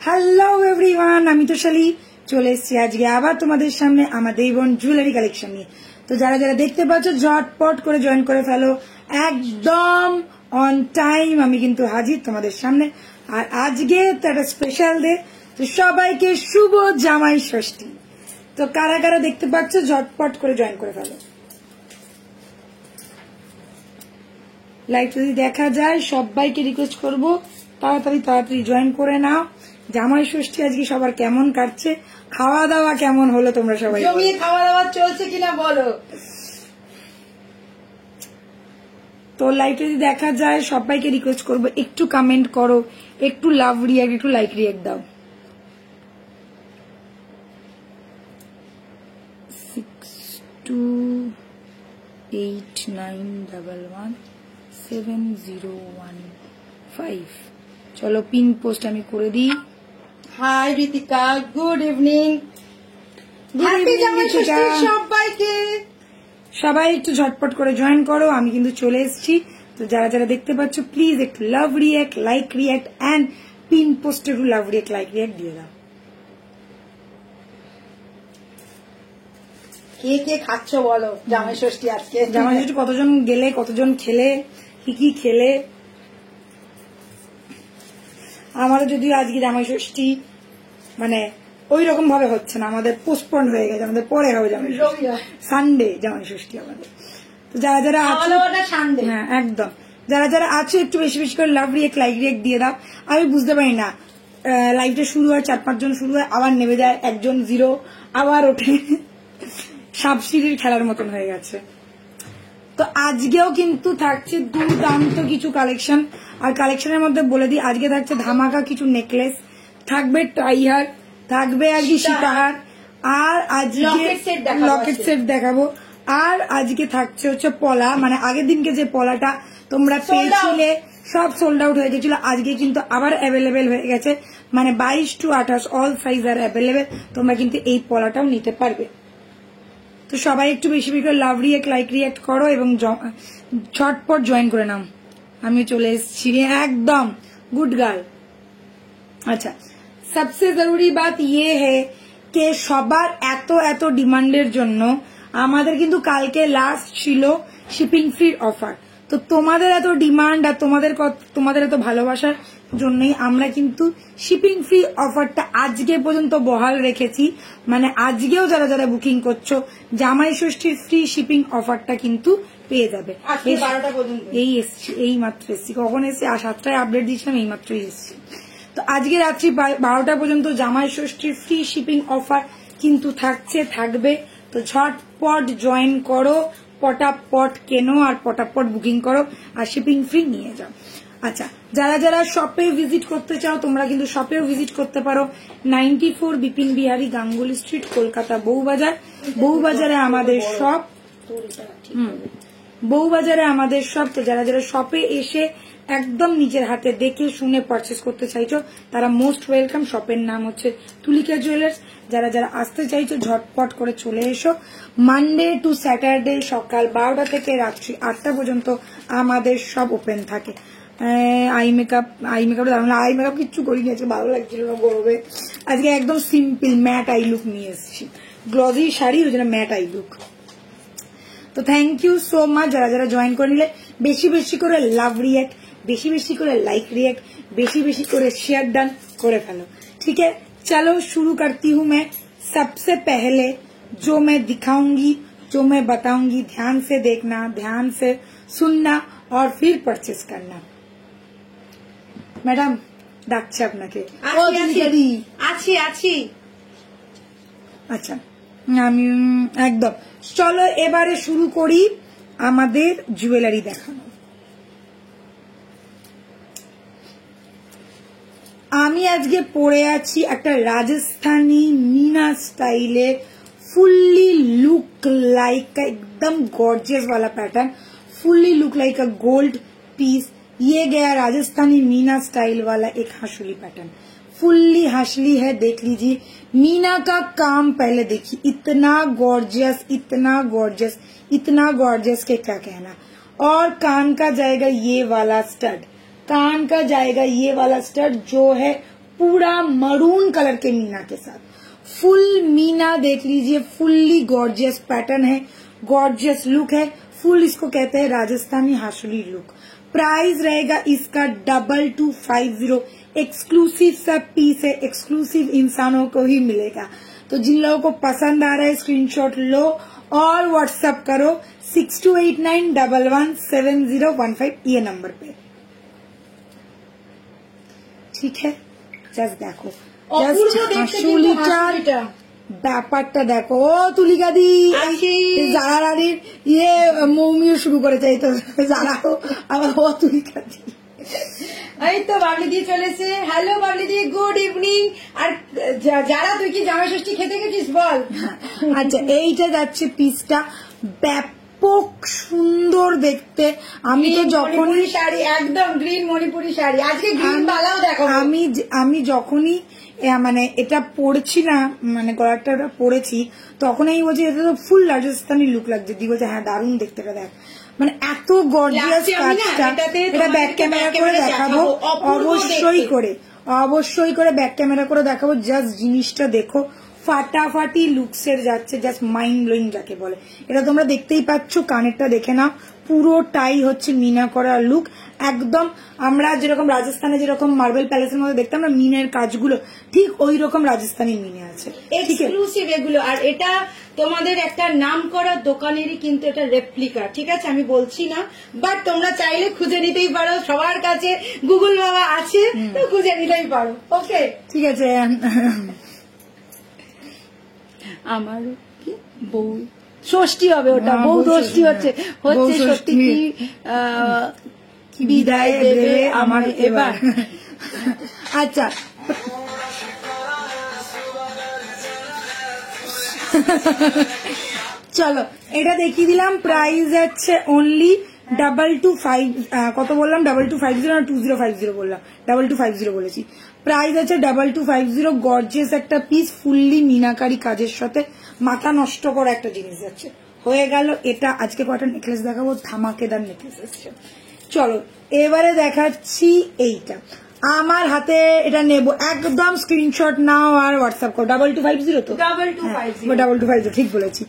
Hello everyone, আমি তোশালী চলে এসেছি আজকে আবার তোমাদের সামনে আমাদের বোন জুয়েলারি কালেকশন নিয়ে। তো যারা যারা দেখতে পাচ্ছ ঝটপট করে জয়েন করে ফেলো, একদম অন টাইম আমি কিন্তু হাজির তোমাদের সামনে। আর আজকে তো একটা স্পেশাল ডে, তো সবাইকে শুভ জামাই ষষ্ঠী। তো কারা কারা দেখতে পাচ্ছ ঝটপট করে জয়েন করে ফেলো। লাইভ যদি দেখা যায় সবাইকে রিকোয়েস্ট করবো তাড়াতাড়ি তাড়াতাড়ি জয়েন করে নাও। জামাই ষষ্ঠী আজকে সবার কেমন কাটছে, খাওয়া দাওয়া কেমন হলো তোমরা সবাই জমিয়ে খাওয়া দাওয়া চলছে কিনা বলো। তো লাইভ যদি দেখা যায় সবাইকে রিকোয়েস্ট করবো একটু কমেন্ট করো, একটু লাভ রিয়াক্ট, একটু লাইক রিয়াক্ট দাও। 6289117015। চলো পিন পোস্ট আমি করে দিই। Hi Ritika, good evening. Happy Jamai Sasthi সবাইকে। সবাই একটু ঝটপট করে জয়েন করো, আমি কিন্তু চলে এসেছি। তো যারা যারা দেখতে পাচ্ছ প্লিজ একটু love react, like react and pin পোস্টে একটু লাভ রিয়াক্ট, লাইক রিয়াক্ট দিয়ে দাও। কে কে খাচ্ছ বলো জামাই ষষ্ঠী আজকে? জামাই ষষ্ঠী কতজন গেলে, কতজন খেলে, কি কি খেলে? আমাদের যদিও আজকে জামাই ষষ্ঠী মানে ওই রকম ভাবে হচ্ছে না, আমাদের পোস্টপন্ড হয়ে গেছে, আমাদের পরে হবে জামাই ষষ্ঠী, সানডে জামাই ষষ্ঠী আমাদের। তো যারা যারা আছো, হ্যাঁ একদম, যারা যারা আছো একটু বেশি বেশি করে লাভ রিয়েক্ট, লাইক রিয়েক্ট দিয়ে দাও। আমি বুঝতে পারি না, লাইভটা শুরু হয় 4-5 জন শুরু হয়, আবার নেমে যায়, একজন জিরো, আবার ওঠে, সাপ সিঁড়ির খেলার মতন হয়ে গেছে। তো আজকেও কিন্তু থাকছে দুর্দান্ত কিছু কালেকশন। আর কালেকশনের মধ্যে বলে দিই, আজকে থাকছে ধামাকা কিছু নেকলেস, থাকবে টাইহার, থাকবে আজকে সীতাহার, আর আজকে লকেট সেট দেখাবো। আর আজকে থাকছে হচ্ছে পলা, মানে আগের দিনকে যে পলাটা তোমরা পেয়েছিলে সব সোল্ড আউট হয়ে গেছিল, আজকে কিন্তু আবার অ্যাভেলেবেল হয়ে গেছে, মানে 22 to 28 অল সাইজ আর অ্যাভেলেবেল, তোমরা কিন্তু এই পলাটাও নিতে পারবে। তো সবাই একটু বেশি বেশি করে লাভ রিয়েক্ট, লাইক রিয়েক্ট করো এবং ঝটপট জয়েন করে নাও। আমি চলে এসেছি একদম গুড গার্ল। আচ্ছা, সবসে জরুরি বাত ইয়ে হে কে সবার এত এত ডিমান্ডের জন্য আমাদের কিন্তু কালকে লাস্ট ছিল শিপিং ফ্রির অফার। তো তোমাদের এত ডিমান্ড আর তোমাদের এত ভালোবাসার জন্যই আমরা কিন্তু শিপিং ফ্রি অফারটা আজকে পর্যন্ত বহাল রেখেছি। মানে আজকেও যারা যারা বুকিং করছো জামাই ষষ্ঠীর ফ্রি শিপিং অফারটা কিন্তু পেয়ে যাবে। এই এসছি, এই মাত্র এসছি, কখন এসছি? 7টায় আপডেট দিয়েছিলাম, এই মাত্রই এসছি। তো আজকে রাত্রি 12টা পর্যন্ত জামাই ষষ্ঠীর ফ্রি শিপিং অফার কিন্তু থাকবে। তো ঝটপট জয়েন করো, পটাপট কেনো আর পটাপট বুকিং করো আর শিপিং ফ্রি নিয়ে যাও। আচ্ছা, যারা যারা শপে ভিজিট করতে চাও তোমরা কিন্তু শপেও ভিজিট করতে পারো। 94 বিপিন বিহারী গাঙ্গুলি স্ট্রিট, কলকাতা বউবাজার। বউবাজারে আমাদের শপ, বউবাজারে আমাদের শপ। তো যারা যারা শপে এসে একদম নিজের হাতে দেখে শুনে পারচেস করতে চাইছো তারা মোস্ট ওয়েলকাম। শপের নাম হচ্ছে তুলিকা জুয়েলার্স। যারা যারা আসতে চাইছো ঝটপট করে চলে এসো। মানডে টু স্যাটারডে সকাল 12টা থেকে রাত্রি 8টা পর্যন্ত আমাদের সব ওপেন থাকে। আই মেকআপ কিচ্ছু করি নিয়েছে, ভালো লাগছিল না গরমে। আজকে একদম সিম্পল ম্যাট আই লুক নিয়ে এসেছি, গ্লজি শাড়ি, ওই জন্য ম্যাট আই লুক। তো থ্যাংক ইউ সো মাচ যারা যারা জয়েন করে নিলে। বেশি বেশি করে লাভ রিয়েক্ট, বেশি বেশি করে লাইক रिएक्ट, बेशी बेशी करे शेयर डन करे फैलो। ठीक है, चलो शुरू करती हूँ मैं। सबसे पहले जो मैं दिखाऊंगी, जो मैं बताऊंगी, ध्यान से देखना, ध्यान से सुनना और फिर परचेस करना। मैडम ডাকছে আপনাকে। আচ্ছা, আমি একদম, চলো এবারে শুরু করি আমাদের জুয়েলারি দেখানো। আমি আজকে পরে আছি একটা রাজস্থানী मीना स्टाइले फुल्ली लुक लाइक एकदम गॉर्जियस वाला pattern, fully look like a gold piece. ये गया राजस्थानी मीना स्टाइल वाला एक हाशुली पैटर्न, फुल्ली हाशली है, देख लीजिए। मीना का काम पहले देखिए, इतना गॉर्जियस, इतना गॉर्जियस, इतना गॉर्जियस के क्या कहना। और कान का जाएगा ये वाला स्टड, कान का जाएगा ये वाला स्टड जो है पूरा मरून कलर के मीना के साथ। फुल मीना देख लीजिए, फुल्ली गॉर्जियस पैटर्न है, गॉर्जियस लुक है, फुल इसको कहते हैं राजस्थानी हाशुली लुक। प्राइस रहेगा इसका 2250। एक्सक्लूसिव सा पीस है, एक्सक्लूसिव इंसानों को ही मिलेगा। तो जिन लोगों को पसंद आ रहा है स्क्रीनशॉट लो और व्हाट्सएप करो 6289117015 ये नंबर पे, ঠিক है। জাস্ট দেখো, হাসুলিটার ব্যাপারটা দেখো। ও তুলিকা দি যারা রানীর ইয়ে মৌমিও শুরু করেছে, এই তো যারাও আবার ও তুলিকা দি। এই তো বাবলি দিয়ে চলেছে। হ্যালো বাবলি দি, গুড ইভিনিং। আর যারা তুই কি জামাই ষষ্ঠী খেতে গেছিস বল। আচ্ছা, এইটা যাচ্ছে পিসটা ব্যাপক সুন্দর দেখতে। আমি তো যখনই শাড়ি, একদম গ্রিন মণিপুরি শাড়ি, আজকে গ্রিন বালাও দেখো। আমি যখনই মানে এটা পড়ছি না, মানে গলাটা পড়েছি, তখন আমি বলছি এটা তো ফুল রাজস্থানি লুক লাগছে। দি বলছে হ্যাঁ দারুণ দেখতে, এটা দেখ, মানে এত গর্জিয়াস কাজটা। এটা ব্যাক ক্যামেরা করে দেখাবো, অবশ্যই করে ব্যাক ক্যামেরা করে দেখাবো। জাস্ট জিনিসটা দেখো, ফাটাফাটি লুকসের যাচ্ছে, জাস্ট মাইন্ড ব্লোয়িং যাকে বলে। এটা তোমরা দেখতেই পাচ্ছ, কানেরটা দেখে নাও, পুরোটাই হচ্ছে মিনা করা লুক। একদম আমরা যেরকম রাজস্থানে যেরকম মার্বেল প্যালেসের মধ্যে দেখতাম না মিনের কাজগুলো, ঠিক ওই রকম রাজস্থানি মিনে আছে, এক্সক্লুসিভ এগুলো। আর এটা তোমাদের একটা নাম করা দোকানেরই কিন্তু এটা রেপ্লিকা, ঠিক আছে, আমি বলছি না, বাট তোমরা চাইলে খুঁজে নিতেই পারো, সবার কাছে গুগল বাবা আছে, তো খুঁজে নিতেই পারো। ওকে, ঠিক আছে। আমার কি বউ ষষ্ঠী হবে, ওটা বউ ষষ্ঠী হচ্ছে সত্যি কি বিদায় দেবে আমার এবার। আচ্ছা, চলো এটা দেখিয়ে দিলাম। প্রাইস আছে অনলি 2250। কত বললাম? 2250 না 2050 বললাম? 2250 বলেছি। প্রাইস আছে 2250। গর্জিয়াস একটা পিস, ফুললি মিনাকারি কাজের সাথে মাথা নষ্ট করা একটা জিনিস যাচ্ছে। হয়ে গেল এটা। আজকে কটা নেকলেস দেখাবো, ধামাকেদার নেকলেস এসছে। চলো এবারে দেখাচ্ছি এইটা। আমার হাতে এটা নেব, একদম স্ক্রিনশট নাও আর হোয়াটসঅ্যাপ করো। 2250 তো 2250, ঠিক বলেছি।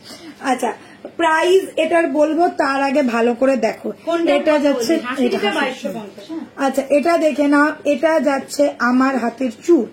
আচ্ছা, প্রাইস এটার বলবো, তার আগে ভালো করে দেখো। এটা যাচ্ছে, আচ্ছা এটা দেখে নাও, এটা যাচ্ছে আমার হাতের চূড়।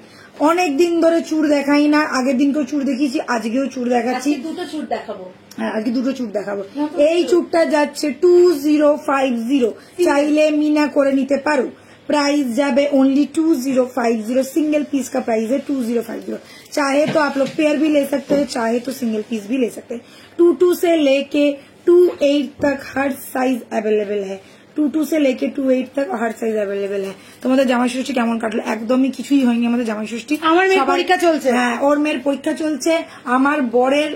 অনেক দিন ধরে চূড় দেখাই না, আগের দিনকেও চূড় দেখিয়েছি, আজকেও চূড় দেখাচ্ছি। দুটো চূড় দেখাবো, হ্যাঁ আজকে দুটো চূড় দেখাবো। এই চূড়টা যাচ্ছে 2050, চাইলে মিনা করে নিতে পারো। प्राइस जाबे ओनली 2050। सिंगल पीस का प्राइस है 2050। चाहे तो आप लोग पेयर भी ले सकते हैं, चाहे तो सिंगल पीस भी ले सकते हैं। 22 से लेके 28 तक हर साइज अवेलेबल है। 22 से लेके 28 तक हर साइज अवेलेबल है। তোমাদের জামাই ষষ্ঠী কেমন কাটলো? একদমই কিছুই হয়নি আমাদের জামাই ষষ্ঠী। আমার মেয়ের পরীক্ষা চলছে। হ্যাঁ, ওর মেয়ের পরীক্ষা চলছে। আমার বরের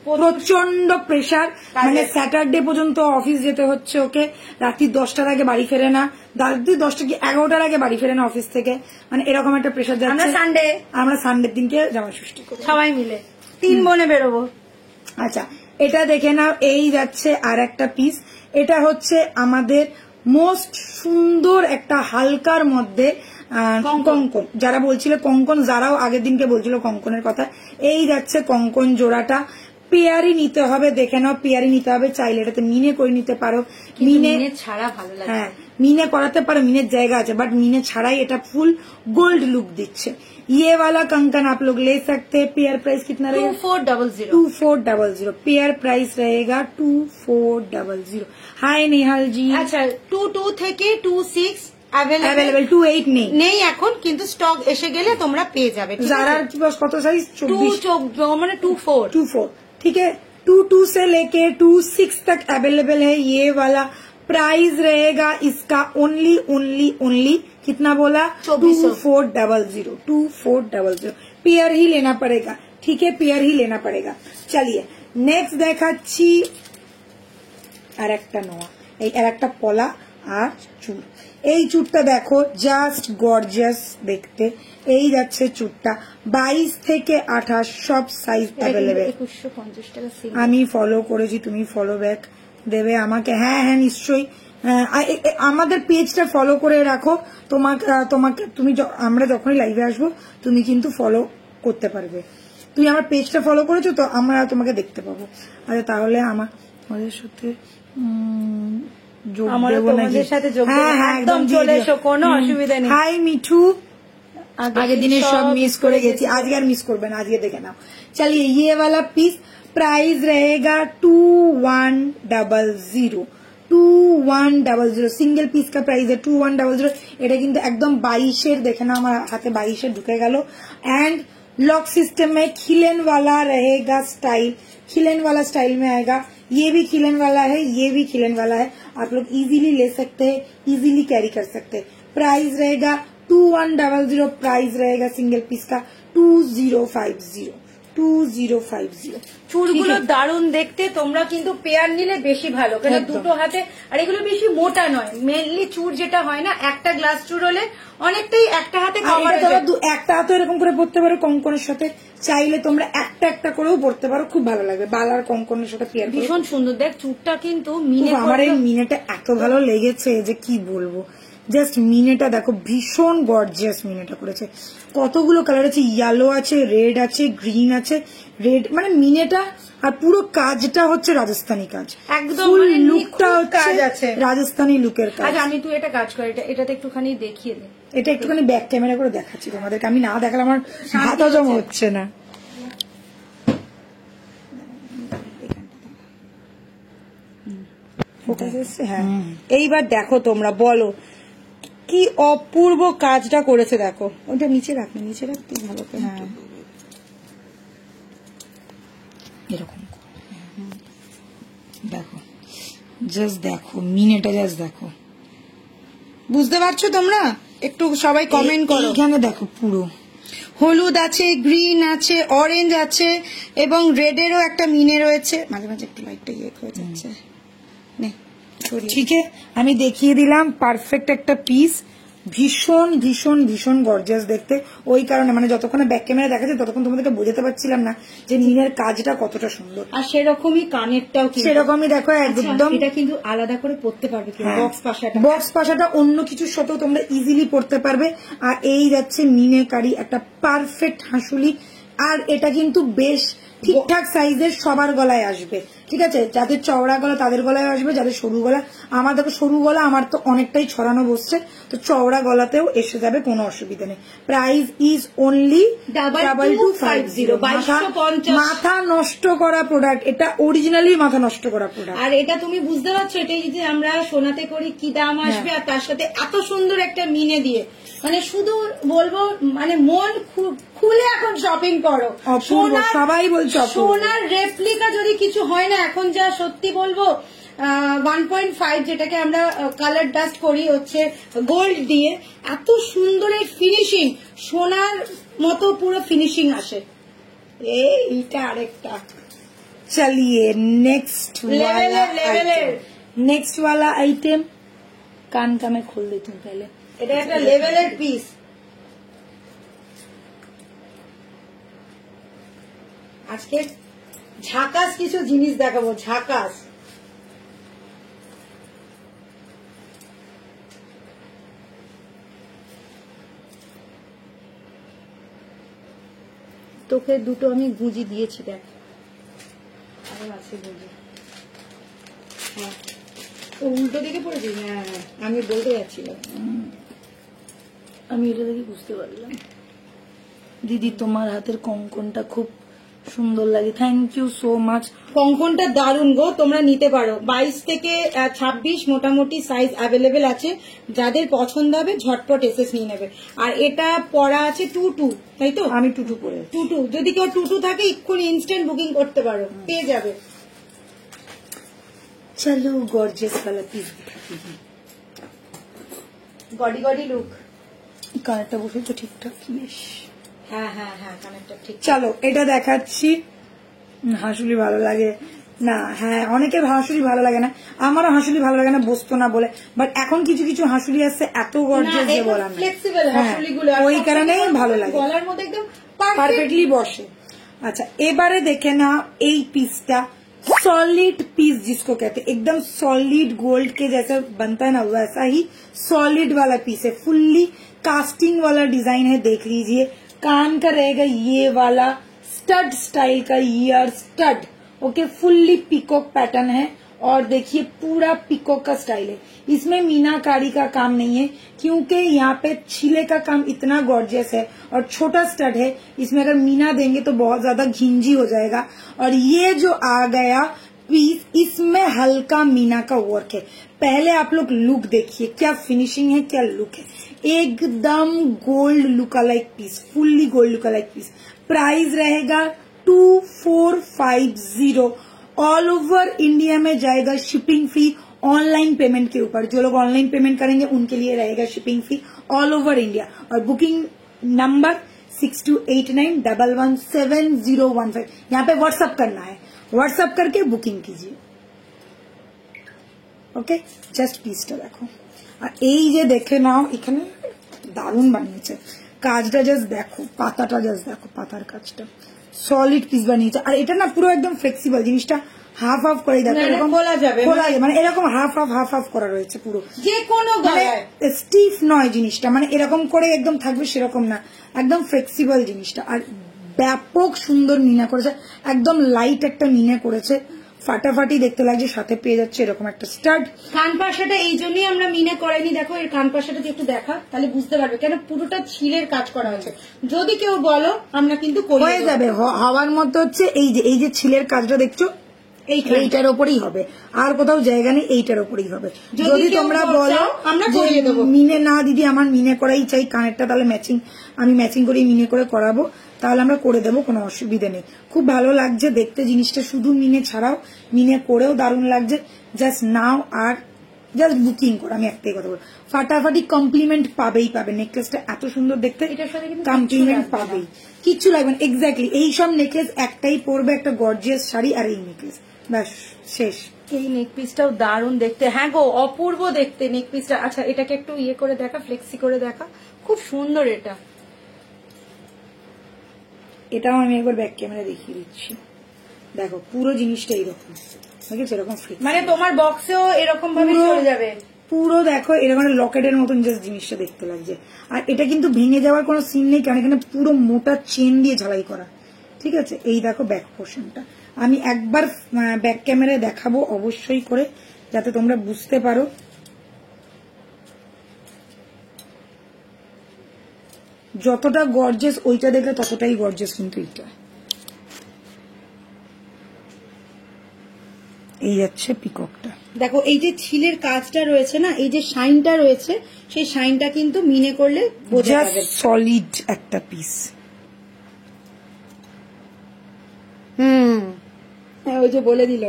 প্রচন্ড প্রেশার, মানে স্যাটারডে পর্যন্ত অফিস যেতে হচ্ছে ওকে। রাত্রি 10টার আগে বাড়ি ফেরে না, রাত্রি 10টা কি 11টার আগে বাড়ি ফেরে না অফিস থেকে, মানে এরকম একটা প্রেশার যাচ্ছে। আমরা সানডের দিনকে জামাই ষষ্ঠী করি সবাই মিলে, 3 বোনে বেরোবো। আচ্ছা, এটা দেখে নাও। এই যাচ্ছে আর একটা পিস। এটা হচ্ছে আমাদের মোস্ট সুন্দর একটা হালকার মধ্যে কঙ্কন। যারা বলছিল কঙ্কন, যারাও আগের দিনকে বলছিল কঙ্কনের কথা, এই যাচ্ছে কঙ্কন জোড়াটা। পেয়ারি নিতে হবে, দেখে নাও, পেয়ারি নিতে হবে। চাইলে এটাতে মিনে করে নিতে পারো, মিনে ছাড়া ভালো লাগে। হ্যাঁ, মিনে করাতে পারো, মিনের জায়গা আছে, বাট মিনে ছাড়াই এটা ফুল গোल्ड लुक दिচ্ছে। ये वाला कंकन आप लोग ले सकते हैं। पेयर प्राइस कितना रहेगा? 2400। पेयर प्राइस रहेगा 2400। हाय नेहाल जी। अच्छा, 22 থেকে 26 अवेलेबल। 28 নেই এখন, কিন্তু স্টক এসে গেলে তোমরা পেয়ে যাবে। জারার কত সাইজ? 24, মানে 24। ठीक है। 22 से लेके 26 तक अवेलेबल है। ये वाला प्राइस रहेगा इसका ओनली कितना बोला? 2400। पेयर ही लेना पड़ेगा, ठीक है, पेयर ही लेना पड़ेगा। चलिए नेक्स्ट देखाচ্ছি আর একটা নোয়া, এই আর একটা পলা আর চুল। এই চুড়টা দেখো, জাস্ট গর্জিয়াস দেখতে। এই যাচ্ছে চুড়টা 22 থেকে 28 সব সাইজ অ্যাভেলেবেল। 2150 টাকা। আমি ফলো করেছি, তুমি ফলো ব্যাক দেবে আমাকে। হ্যাঁ হ্যাঁ নিশ্চয়ই আমাদের পেজটা ফলো করে রাখো, তোমাকে তুমি আমরা যখনই লাইভে আসবো তুমি কিন্তু ফলো করতে পারবে। তুমি আমার পেজটা ফলো করেছো তো আমরা তোমাকে দেখতে পাবো। আচ্ছা তাহলে আমাদের সাথে হাই মিঠু, আগের দিনের সব মিস করে গেছি, আজকে আর মিস করবে না, আজকে দেখে নাও। চলিए ये वाला पीस प्राइस रहेगा 2100, 2100 সিঙ্গেল পিস का प्राइस है 2100। এটা কিন্তু একদম 22-এর, দেখে না আমার হাতে 22-এ ঢুকে গেল। एंड लॉक सिस्टम में खिलन वाला रहेगा स्टाइल, खिलन वाला स्टाइल में आएगा। ये भी खिलन वाला है, ये भी खिलन वाला है, आप लोग इजीली ले सकते हैं, इजीली कैरी कर सकते हैं। प्राइस रहेगा 2100, प्राइस रहेगा सिंगल पीस का 2050। চুড়গুলো দারুণ দেখতে, তোমরা কিন্তু পেয়ার নিলে বেশি ভালো, কারণ দুটো হাতে, আর এগুলো বেশি মোটা নয়। মেনলি চুড় যেটা হয় না, একটা গ্লাস চুড় হলে অনেকটাই একটা হাতে কভার হয়ে যায়। একটা হাতে এরকম করে পড়তে পারো কঙ্কনের সাথে, চাইলে তোমরা একটা একটা করেও পড়তে পারো, খুব ভালো লাগবে। বালার কঙ্কনের সাথে পেয়ার ভীষণ সুন্দর। দেখ চুড়টা কিন্তু মিনে, আমার এই মিনেটা এত ভালো লেগেছে যে কি বলবো। জাস্ট মিনেটা দেখো, ভীষণ গর্জিয়াস মিনেটা করেছে। কতগুলো কালার আছে, ইয়েলো আছে, রেড আছে, গ্রিন আছে। রেড মানে মিনেটা, আর পুরো কাজটা হচ্ছে রাজস্থানী কাজ, একদম লুকটা হচ্ছে রাজস্থানী লুকের কাজ। আচ্ছা আমি তুই এটা কাজ কর, এটাতে একটুখানি দেখিয়ে দে। এটা একটুখানি ব্যাক ক্যামেরা করে দেখাচ্ছি তোমাদেরকে, আমি না দেখালে আমার হাত হজম হচ্ছে না। হ্যাঁ এইবার দেখো তোমরা বলো কি অপূর্ব কাজটা করেছে। দেখো ওটা নিচে রাখ, নিচে রাখ তুই ভালো করে। হ্যাঁ এরকম দেখো, জাস্ট দেখো মিনেটা, জাস্ট দেখো। বুঝতে পারছো তোমরা? একটু সবাই কমেন্ট করো। এখানে দেখো পুরো হলুদ আছে, গ্রিন আছে, অরেঞ্জ আছে, এবং রেডেরও একটা মিনে রয়েছে। মাঝে মাঝে একটু লাইটটা ইয়ে হয়ে যাচ্ছে। ঠিক আছে, আমি দেখিয়ে দিলাম পারফেক্ট একটা পিস, ভীষণ ভীষণ ভীষণ গর্জিয়াস দেখতে। ওই কারণে মানে যতক্ষণ ব্যাক ক্যামেরা দেখাচ্ছে ততক্ষণ তোমাদেরকে বোঝাতে পারছিলাম না যে মিনের কাজটা কতটা সুন্দর। আর সেরকমই কানেরটাও সেরকমই দেখো একদম। এটা কিন্তু আলাদা করে পড়তে পারবে, বক্স পাশাটা অন্য কিছুর সাথেও তোমরা ইজিলি পড়তে পারবে। আর এই যাচ্ছে মিনেকারি একটা পারফেক্ট হাঁসুলি, আর এটা কিন্তু বেশ ঠিকঠাক সাইজের সবার গলায় আসবে। ঠিক আছে, যাদের চওড়া গলা তাদের গলায় আসবে, যাদের সরু গলা, আমার দেখো সরু গলা আমার তো অনেকটাই ছড়ানো বসছে, তো চওড়া গলাতেও এসে যাবে, কোনো অসুবিধা নেই। Price is only 2250। মাথা নষ্ট করা প্রোডাক্ট, এটা অরিজিনালি মাথা নষ্ট করা প্রোডাক্ট। আর এটা তুমি বুঝতে পারছো, এটাই যদি আমরা সোনাতে করি কি দাম আসবে, আর তার সাথে এত সুন্দর একটা মিনে দিয়ে, মানে শুধু বলবো মানে মন খুলে এখন শপিং করো। সবাই বলছো সোনার রেপ্লিকা যদি কিছু হয় না এখন, যা সত্যি বলবো 1.5 যেটাকে আমরা কালার ডাস্ট করি হচ্ছে গোল্ড দিয়ে, এত সুন্দর এই ফিনিশিং, সোনার মতো পুরো ফিনিশিং আসে। এইটা আরেকটা। চলিয়ে নেক্সট वाला आइटम कान का मैं खोल देती हूँ पहले। এটা একটা লেভেলের পিস। আজকে ঝাকাস কিছু জিনিস দেখাবো, ঝাকাস। তোকে দুটো আমি গুঁজি দিয়েছি, দেখ আছে গুঁজি। হ্যাঁ ও উল্টো দিকে পড়েছি। হ্যাঁ আমি বলতে যাচ্ছিলাম, আমি এটা দেখে বুঝতে পারলাম। দিদি তোমার হাতের কঙ্কনটা খুব সুন্দর লাগে, থ্যাংক ইউ সো মাচ। কঙ্কনটা দারুণ গো, তোমরা নিতে পারো। 22 থেকে 26 মোটামুটি সাইজ অ্যাভেলেবেল আছে, যাদের পছন্দ হবে ঝটপট এসএস নিয়ে নেবে। আর এটা পড়া আছে 22, তাই তো? আমি 22 পরে 22, যদি কেউ 22 থাকে এক্ষুনি ইনস্ট্যান্ট বুকিং করতে পারো, পেয়ে যাবে। চলো গর্জিয়াস वाला পিস দিখাती हूं। গডি গডি লুক। কানেরটা বসে তো ঠিকঠাক বেশ। হ্যাঁ হ্যাঁ হ্যাঁ কানেরটা ঠিক। চলো এটা দেখাচ্ছি। হাঁসুলি ভালো লাগে না, হ্যাঁ অনেকের হাঁসুলি ভালো লাগে না, আমারও হাঁসুলি ভালো লাগে না, বসতো না বলে। বাট এখন কিছু কিছু হাঁসুলি আসছে এত গর্জিয়াস যে বলার না, ফ্লেক্সিবল হাঁসুলিগুলো, ওই কারণেই ভালো লাগে, গলার মধ্যে একদম পারফেক্টলি বসে। আচ্ছা এবারে দেখে না এই পিসটা सॉलिड पीस जिसको कहते हैं, एकदम सॉलिड गोल्ड के जैसा बनता है ना, वैसा ही सॉलिड वाला पीस है। फुल्ली कास्टिंग वाला डिजाइन है, देख लीजिए। कान का रहेगा ये वाला स्टड स्टाइल का year stud, okay. Fully peacock pattern है और देखिए पूरा पिकॉक का स्टाइल है। इसमें मीनाकारी का काम नहीं है क्योंकि यहाँ पे छिले का काम इतना गॉर्जियस है और छोटा स्टड है। इसमें अगर मीना देंगे तो बहुत ज्यादा घिंजी हो जाएगा। और ये जो आ गया पीस, इसमें हल्का मीना का वर्क है। पहले आप लोग लुक देखिए, क्या फिनिशिंग है, क्या लुक है। एकदम gold look alike piece, fully gold look alike piece. Price रहेगा 2450। ऑल ओवर इंडिया में जाएगा, शिपिंग फ्री ऑनलाइन पेमेंट के ऊपर। जो लोग ऑनलाइन पेमेंट करेंगे उनके लिए रहेगा shipping free all over India. और बुकिंग नंबर 6289117015, यहाँ पे व्हाट्सअप करना है, व्हाट्सअप करके बुकिंग कीजिए, ওকে। জাস্ট পিসটা দেখো। আর এই যে দেখে নাও, এখানে দারুণ বানিয়েছে কাজটা। জাস্ট দেখো পাতাটা, জাস্ট দেখো পাতার কাজটা, সলিড পিস বানিয়েছে। আর এটা না পুরো একদম ফ্লেক্সিবল, জিনিসটা হাফ হাফ করে দেখো, এরকম খোলা যাবে, মানে এরকম হাফ হাফ করা রয়েছে পুরো, যে কোনো গলায় স্টিফ নয় জিনিসটা, মানে এরকম করে একদম থাকবে সেরকম না, একদম ফ্লেক্সিবল জিনিসটা। আর ব্যাপক সুন্দর মিনা করেছে, একদম লাইট একটা মিনা করেছে, ফাটাফাটি দেখতে লাগছে। সাথে পেয়ে যাচ্ছে এরকম একটা স্টাড। কান পাশাটা এই জন্যই আমরা মিনে করাইনি, দেখো এর কান পাশাটা একটু দেখা, তাহলে বুঝতে পারবে কেন পুরোটা ছিলের কাজ করা হয়েছে। যদি কেউ বলো আমরা কিন্তু হয়ে যাবে, হওয়ার মতো হচ্ছে এই যে ছিলের কাজটা দেখছো, এইটার ওপরেই হবে, আর কোথাও জায়গা নেই, এইটার ওপরেই হবে। যদি তোমরা বলো আমরা করিয়ে দেবো, মিনে না দিদি আমার মিনে করাই চাই কানেরটা, তাহলে আমি ম্যাচিং করে মিনে করে করাবো, তাহলে আমরা করে দেবো, কোনো অসুবিধা নেই। খুব ভালো লাগছে দেখতে জিনিসটা, শুধু মিনে ছাড়াও মিনে করেও দারুণ লাগছে। জাস্ট নাও আর জাস্ট বুকিং করো। আমি একটাই কথা বলবো, ফাটাফাটি কমপ্লিমেন্ট পাবেই পাবে। নেকলেসটা এত সুন্দর দেখতে, এটার সাথে কিন্তু কমপ্লিমেন্ট পাবেই, কিচ্ছু লাগবে না। এক্স্যাক্টলি এইসব নেকলেস একটাই পরবে, একটা গর্জিয়াস শাড়ি আর এই নেকলেস, ব্যাস শেষ। এই নেক পিসটাও দারুণ দেখতে, হ্যাঁ গো অপূর্ব দেখতে নেক পিসটা। আচ্ছা এটাকে একটু ইয়ে করে দেখা, ফ্লেক্সি করে দেখা, খুব সুন্দর এটা। এটাও আমি একবার ব্যাক ক্যামেরা দেখিয়ে দিচ্ছি, দেখো পুরো জিনিসটা এইরকম, ঠিক আছে, এরকম মানে তোমার বক্সেও এরকম ভাবে চলে যাবে পুরো। দেখো এরকম লকেটের মতন জাস্ট জিনিসটা দেখতে লাগছে। আর এটা কিন্তু ভেঙে যাওয়ার কোনো সিন নেই, কারণ এখানে পুরো মোটা চেন দিয়ে ঝালাই করা, ঠিক আছে। এই দেখো ব্যাক পোর্শনটা, আমি একবার ব্যাক ক্যামেরায় দেখাবো অবশ্যই করে, যাতে তোমরা বুঝতে পারো। যতটা গর্জিয়াস ওইটা দেখলে ততটাই গর্জিয়াস কিন্তু এইটা। এই যাচ্ছে পিককটা, দেখো এই যে ছিলের কাজটা রয়েছে না, এই যে শাইনটা রয়েছে, সেই শাইনটা কিন্তু মিনে করলে বোঝা যাবে। সলিড একটা পিস। হ্যাঁ ওই যে বলে দিল।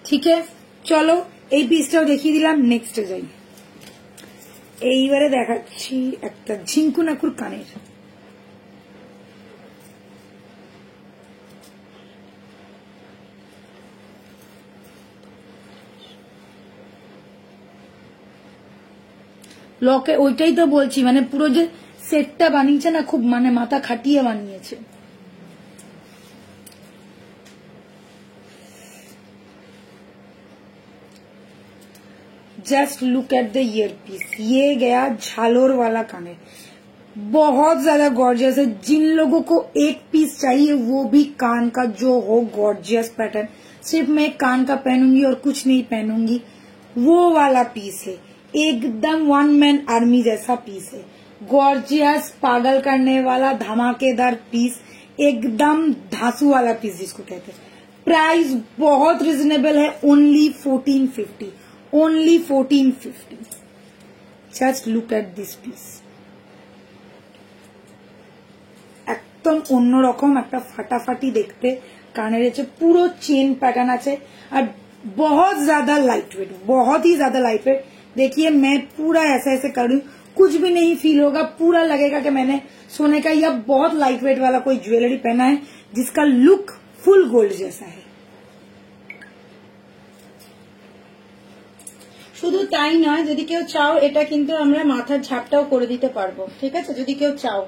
ঠিক আছে চলো, এই পিসটাও দেখিয়ে দিলাম, নেক্সটে যাই। এইবারে দেখাচ্ছি একটা ঝিঙ্কু নাকুর কানের। লকে ওইটাই তো বলছি, মানে পুরো যে সেটটা বানিয়েছে না, খুব মানে মাথা খাটিয়ে বানিয়েছে। Just look at the ear piece, ये गया झालोर वाला काने, बहुत ज्यादा गॉर्जियस है। जिन लोगों को एक पीस चाहिए वो भी कान का जो हो गॉर्जियस पैटर्न, सिर्फ मैं कान का पहनूंगी और कुछ नहीं पहनूंगी, वो वाला पीस है। एकदम वन मैन आर्मी जैसा पीस है, गॉर्जियस पागल करने वाला धमाकेदार पीस, एकदम धांसू वाला पीस जिसको कहते हैं। प्राइस बहुत रिजनेबल है, only 1450, only 1450। just look at this piece, একদম অন্যরকম একটা ফাটাফাটি দেখতে কানের আছে, পুরো চেন প্যাটার্ন আছে আর बहुत ज्यादा लाइट वेट, बहुत ही ज्यादा लाइट वेट। देखिए मैं पूरा ऐसे ऐसे कर रही हूँ, कुछ भी नहीं फील होगा, पूरा लगेगा कि मैंने सोने का या बहुत लाइट वेट वाला कोई ज्वेलरी पहना है जिसका लुक फुल गोल्ड जैसा है। শুধু তাই নয়, যদি কেউ চাও এটা কিন্তু আমরা মাথার ঝাপটাও করে দিতে পারবো, ঠিক আছে, যদি কেউ চাও।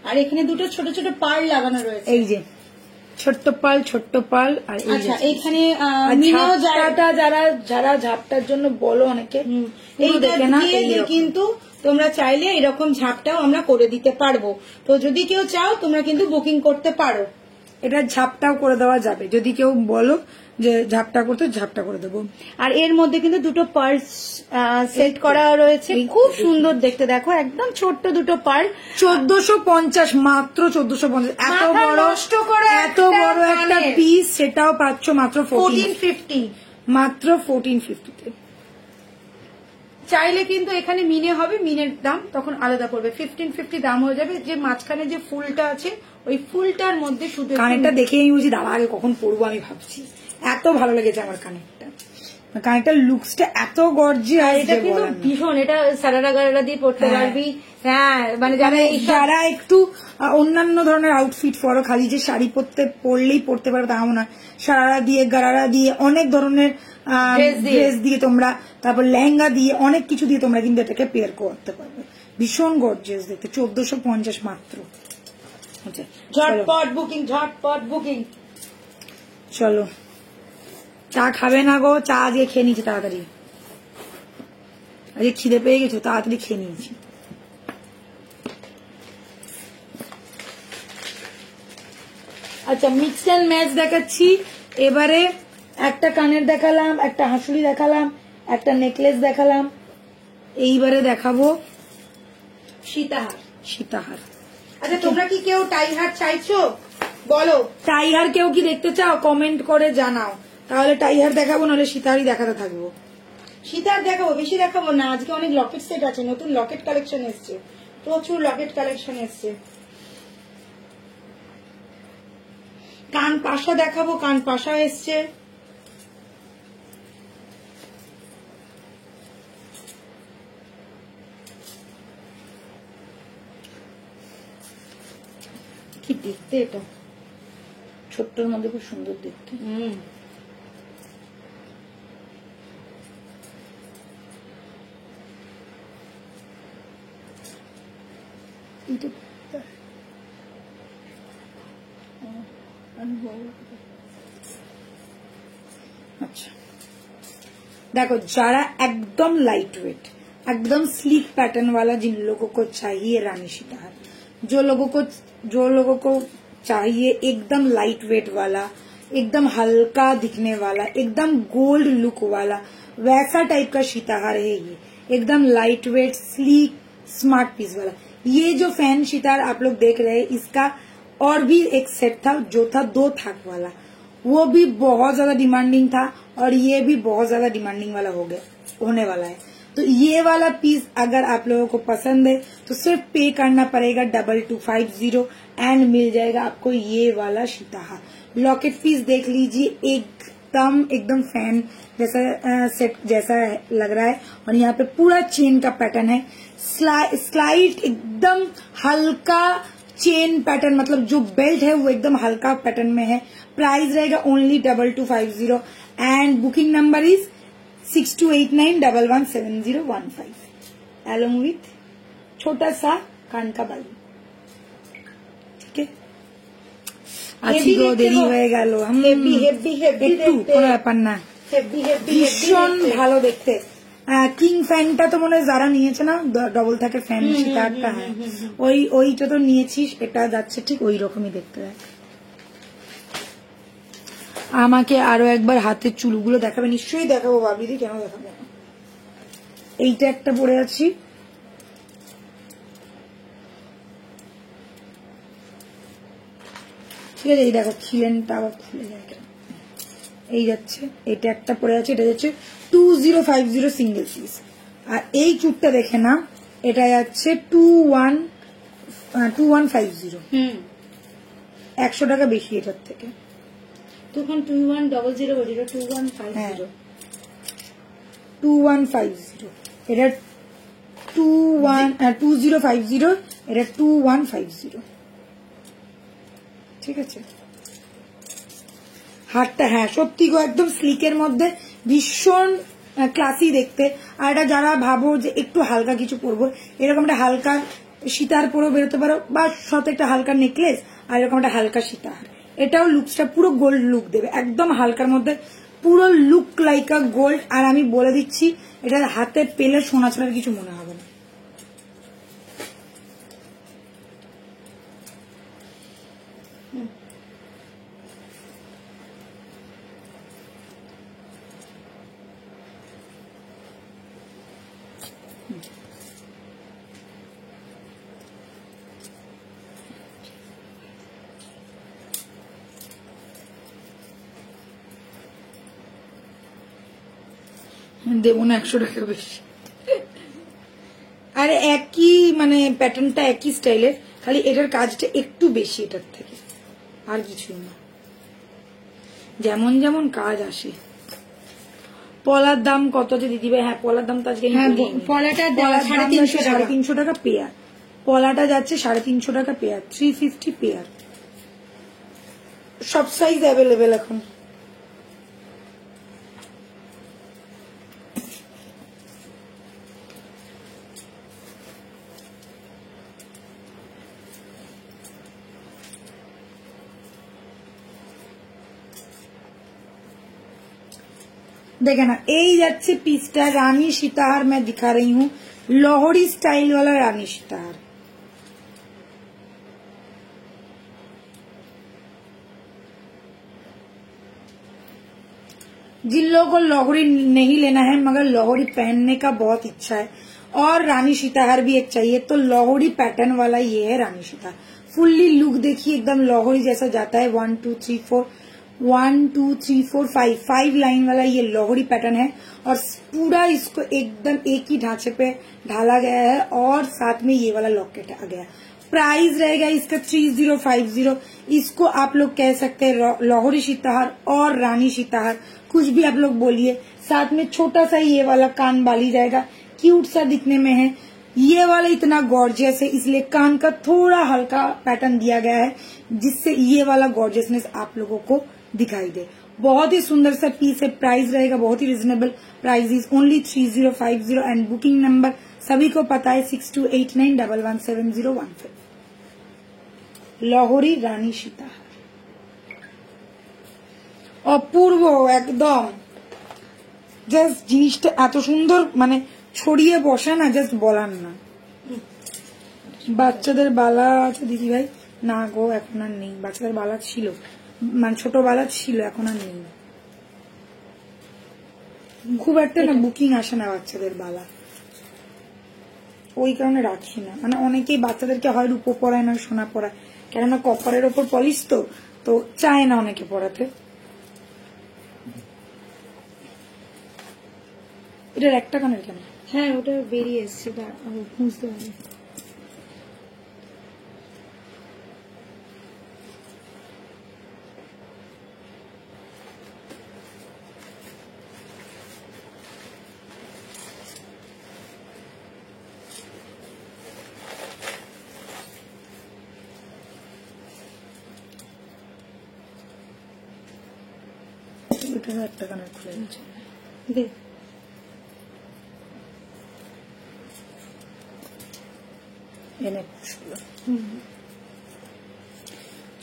আর এখানে দুটো ছোট ছোট পার্ল লাগানো রয়েছে, এই যে ছোট্ট পাল আর এই আচ্ছা যে এখানে ঝাপটাটা যারা ঝাপটার জন্য বলো অনেকে, এই দেখে না কিন্তু তোমরা চাইলে এরকম ঝাপটাও আমরা করে দিতে পারবো। তো যদি কেউ চাও তোমরা কিন্তু বুকিং করতে পারো। এটা ঝাপটাও করে দেওয়া যাবে, যদি কেউ বলো যে ঝাপটা করতে ঝাপটা করে দেবো। আর এর মধ্যে কিন্তু দুটো পার্স সেট করা রয়েছে, খুব সুন্দর দেখতে, দেখো একদম ছোট্ট দুটো পার্ল, 1450, মাত্র 1450। এত বড় একটা পিস, সেটাও পাচ্ছ মাত্র 1450, মাত্র 1450-তে। চাইলে কিন্তু এখানে মিনে হবে, মিনের দাম তখন আলাদা পড়বে, 1550 দাম হয়ে যাবে। যে মাঝখানে যে ফুলটা আছে ওই ফুলটার মধ্যে শুধু কানেরটা দেখে আমি বুঝি দাঁড়া আগে কখন পরবো আমি ভাবছি, এত ভালো লেগেছে আমার কানেরটার লুকসটা এত গর্জিয়াস। এটা কিন্তু ভীষণ, এটা সারারা গারারা দিয়ে পড়তে পারবি। হ্যাঁ মানে যারা একটু অন্যান্য ধরনের আউটফিট পরো, খালি যে শাড়ি পরলেই পরতে পারবে তাও না, সারারা দিয়ে গারারা দিয়ে অনেক ধরনের ড্রেস দিয়ে তোমরা, তারপর লেহেঙ্গা দিয়ে অনেক কিছু দিয়ে তোমরা কিন্তু এটাকে পেয়ার করতে পারবে। ভীষণ গর্জিয়াস দেখতে, 1450 মাত্র। ঝটপট বুকিং, ঝটপট বুকিং। চলো, চা খাবে না গো? চা দিয়ে খেয়ে নিয়েছি তাড়াতাড়ি, আজকে খিদে পেয়ে গেছো, তাড়াতাড়ি খেয়ে নিয়েছি। আচ্ছা, মিক্স অ্যান্ড ম্যাচ দেখাচ্ছি। এবারে একটা কানের দেখালাম, একটা হাঁসুলি দেখালাম, একটা নেকলেস দেখালাম, এইবারে দেখাবো সীতাহার। আচ্ছা, তোমরা কি কেউ টাই হার চাইছো? বলো, টাই হার কেউ কি দেখতে চাও? কমেন্ট করে জানাও, তাহলে টাই হার দেখাবো, নাহলে সীতাহারই দেখাতে থাকবো। সীতাহার দেখাবো, বেশি দেখাবো না। আজকে অনেক লকেট সেট আছে, নতুন লকেট কালেকশন এসছে, প্রচুর লকেট কালেকশন এসছে। কান পাশা দেখাবো, কান পাশা এসছে। কি দেখতে, এটা ছোট্টর মধ্যে খুব সুন্দর দেখতে। अच्छा, देखो যারা एकदम लाइट वेट, एकदम स्लीक पैटर्न वाला, जिन लोगों को चाहिए रानी सीताहार, जो लोगों को चाहिए एकदम लाइट वेट वाला, एकदम हल्का दिखने वाला, एकदम गोल्ड लुक वाला, वैसा टाइप का सीताहार है ये। एकदम light weight, sleek, smart piece वाला। ये जो फैन सीताहार आप लोग देख रहे हैं, इसका और भी एक सेट था जो था 2 थाक वाला, वो भी बहुत ज्यादा डिमांडिंग था, और ये भी बहुत ज्यादा डिमांडिंग वाला होने वाला है। तो ये वाला पीस अगर आप लोगों को पसंद है तो सिर्फ पे करना पड़ेगा 2250 एंड मिल जाएगा आपको ये वाला सीताहार। लॉकेट पीस देख लीजिए, एकदम फैन जैसा सेट जैसा लग रहा है, और यहाँ पे पूरा चेन का पैटर्न है, स्लाइड एकदम हल्का चेन पैटर्न, मतलब जो बेल्ट है वो एकदम हल्का पैटर्न में है। प्राइस रहेगा only 2250 and booking number is 6289117015 along with छोटा सा कान का बाली। ठीक है, अच्छी गो देरी হয়ে গেল। একটু কোনো ব্যাপার না, ভীষণ ভালো দেখতে। কিং ফ্যানটা তো মনে হয় যারা নিয়েছে না, ডবল থাকে ফ্যান সীতাহারটা, হ্যাঁ ওইটা তো নিয়েছিস, এটা যাচ্ছে ঠিক ওই রকমই দেখতে। আমাকে আরো একবার হাতের চুলগুলো দেখাবে? নিশ্চয়ই দেখাবো ভাবিদি, কেন দেখাবো না। এইটা একটা পরে আছি, ঠিক আছে, এই দেখো খিলেনটা আবার খুলে যায়, এই যাচ্ছে। এটা একটা পরে আছে, এটা যাচ্ছে 2050 সিঙ্গেল পিস। আর এই চুটটা দেখে না, এটা যাচ্ছে 2150, 100 টাকা বেশি এটার থেকে। তখন 2100 বলি, 2150, 2150, এটা 2050, এটা 2150। ঠিক আছে, হাতটা হ্যাঁ সত্যি গো একদম স্লিকের মধ্যে, ভীষণ ক্লাসি দেখতে। আর এটা যারা ভাবো যে একটু হালকা কিছু পরবো, এরকম একটা হালকা সীতাহার পরেও বেরোতে পারো, বা সাথে একটা হালকা নেকলেস আর এরকম একটা হালকা সীতাহার, এটাও লুকসটা পুরো গোল্ড লুক দেবে, একদম হালকার মধ্যে পুরো লুক লাইক আ গোল্ড। আর আমি বলে দিচ্ছি এটা হাতে পেলে সোনা ছাড়ার কিছু মনে হবে না। দেবো না 100 টাকা বেশি। আর একই মানে প্যাটার্নটা একই স্টাইলের, খালি এটার কাজটা একটু বেশি এটার থেকে, আর কিছুই না। যেমন যেমন কাজ আসে। পলার দাম কত আছে দিদি ভাই? হ্যাঁ পলার দাম তো আজকে পলাটা 350 টাকা পেয়ার। পলাটা যাচ্ছে 350 টাকা পেয়ার, 350 পেয়ার। সব সাইজ অ্যাভেলেবেল এখন। देखे ना यही जाच्छे पीसटा रानी सीताहार मैं दिखा रही हूँ, लाहौरी स्टाइल वाला रानी सीताहार। जिन लोगों को लाहौरी नहीं लेना है मगर लाहौरी पहनने का बहुत इच्छा है और रानी सीताहार भी एक चाहिए, तो लाहौरी पैटर्न वाला ये है रानी सीताहार। फुल्ली लुक देखिए एकदम लाहौरी जैसा जाता है। 1 2 3 4 1 2 3 4 5 लाइन वाला ये लाहौरी पैटर्न है और पूरा इसको एकदम एक ही ढांचे पे ढाला गया है और साथ में ये वाला लॉकेट आ गया। प्राइस रहेगा इसका 3050। इसको आप लोग कह सकते हैं लाहौरी सीताहार और रानी सीताहार, कुछ भी आप लोग बोलिए। साथ में छोटा सा ये वाला कान बाली जाएगा, क्यूट सा दिखने में है। ये वाला इतना गॉर्जियस है इसलिए कान का थोड़ा हल्का पैटर्न दिया गया है जिससे ये वाला गॉर्जियसनेस आप लोगों को दिखाई दे। बहुत ही सुंदर सा पीस है। प्राइस रहेगा बहुत ही reasonable, price is only 3050 and booking number सभी को पता है 6289117015। लाहौरी रानी सीताहार অপূর্ব একদম। জাস্ট জিনিসটা এত সুন্দর মানে ছড়িয়ে বসে না, জাস্ট বলার না। বাচ্চাদের বালা আছে দিদি ভাই? না গো এখন আর নেই, বাচ্চাদের বালা ছিল মানে ছোট বালা ছিল, এখন আর নেই। খুব একটা না বুকিং আসে না বাচ্চাদের বালা, ওই কারণে রাখি না। মানে অনেকেই বাচ্চাদেরকে হয় রূপো পরায় না সোনা পরায়, কেননা কপারের ওপর পলিশ তো চায় না অনেকে পরাতে। এটার একটা কানের কেন? হ্যাঁ ওটা বেরিয়ে এসছে, বুঝতে পারি। একটা কানের খুলে দিচ্ছে।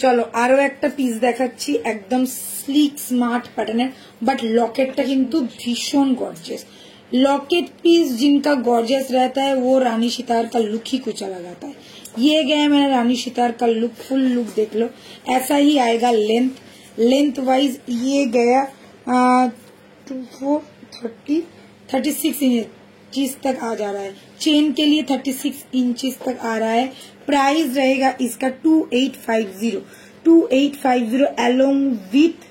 চলো আরো একটা পিস দেখাচ্ছি একদম স্লিক স্মার্ট প্যাটার্নের, বাট लॉकेटটা কিন্তু ভীষণ গর্জিয়াস। लॉकेट पीस जिनका गॉर्जियस रहता है वो रानी सितार का लुक ही कुछ अलग आता है। ये गया मैंने रानी सितार का लुक, फुल लुक देख लो। ऐसा ही आएगा लेंथ वाइज ये गया 36 इंच तक आ जा रहा है। चेन के लिए 36 इंचेस तक आ रहा है। प्राइस रहेगा इसका 2850 अलोंग विथ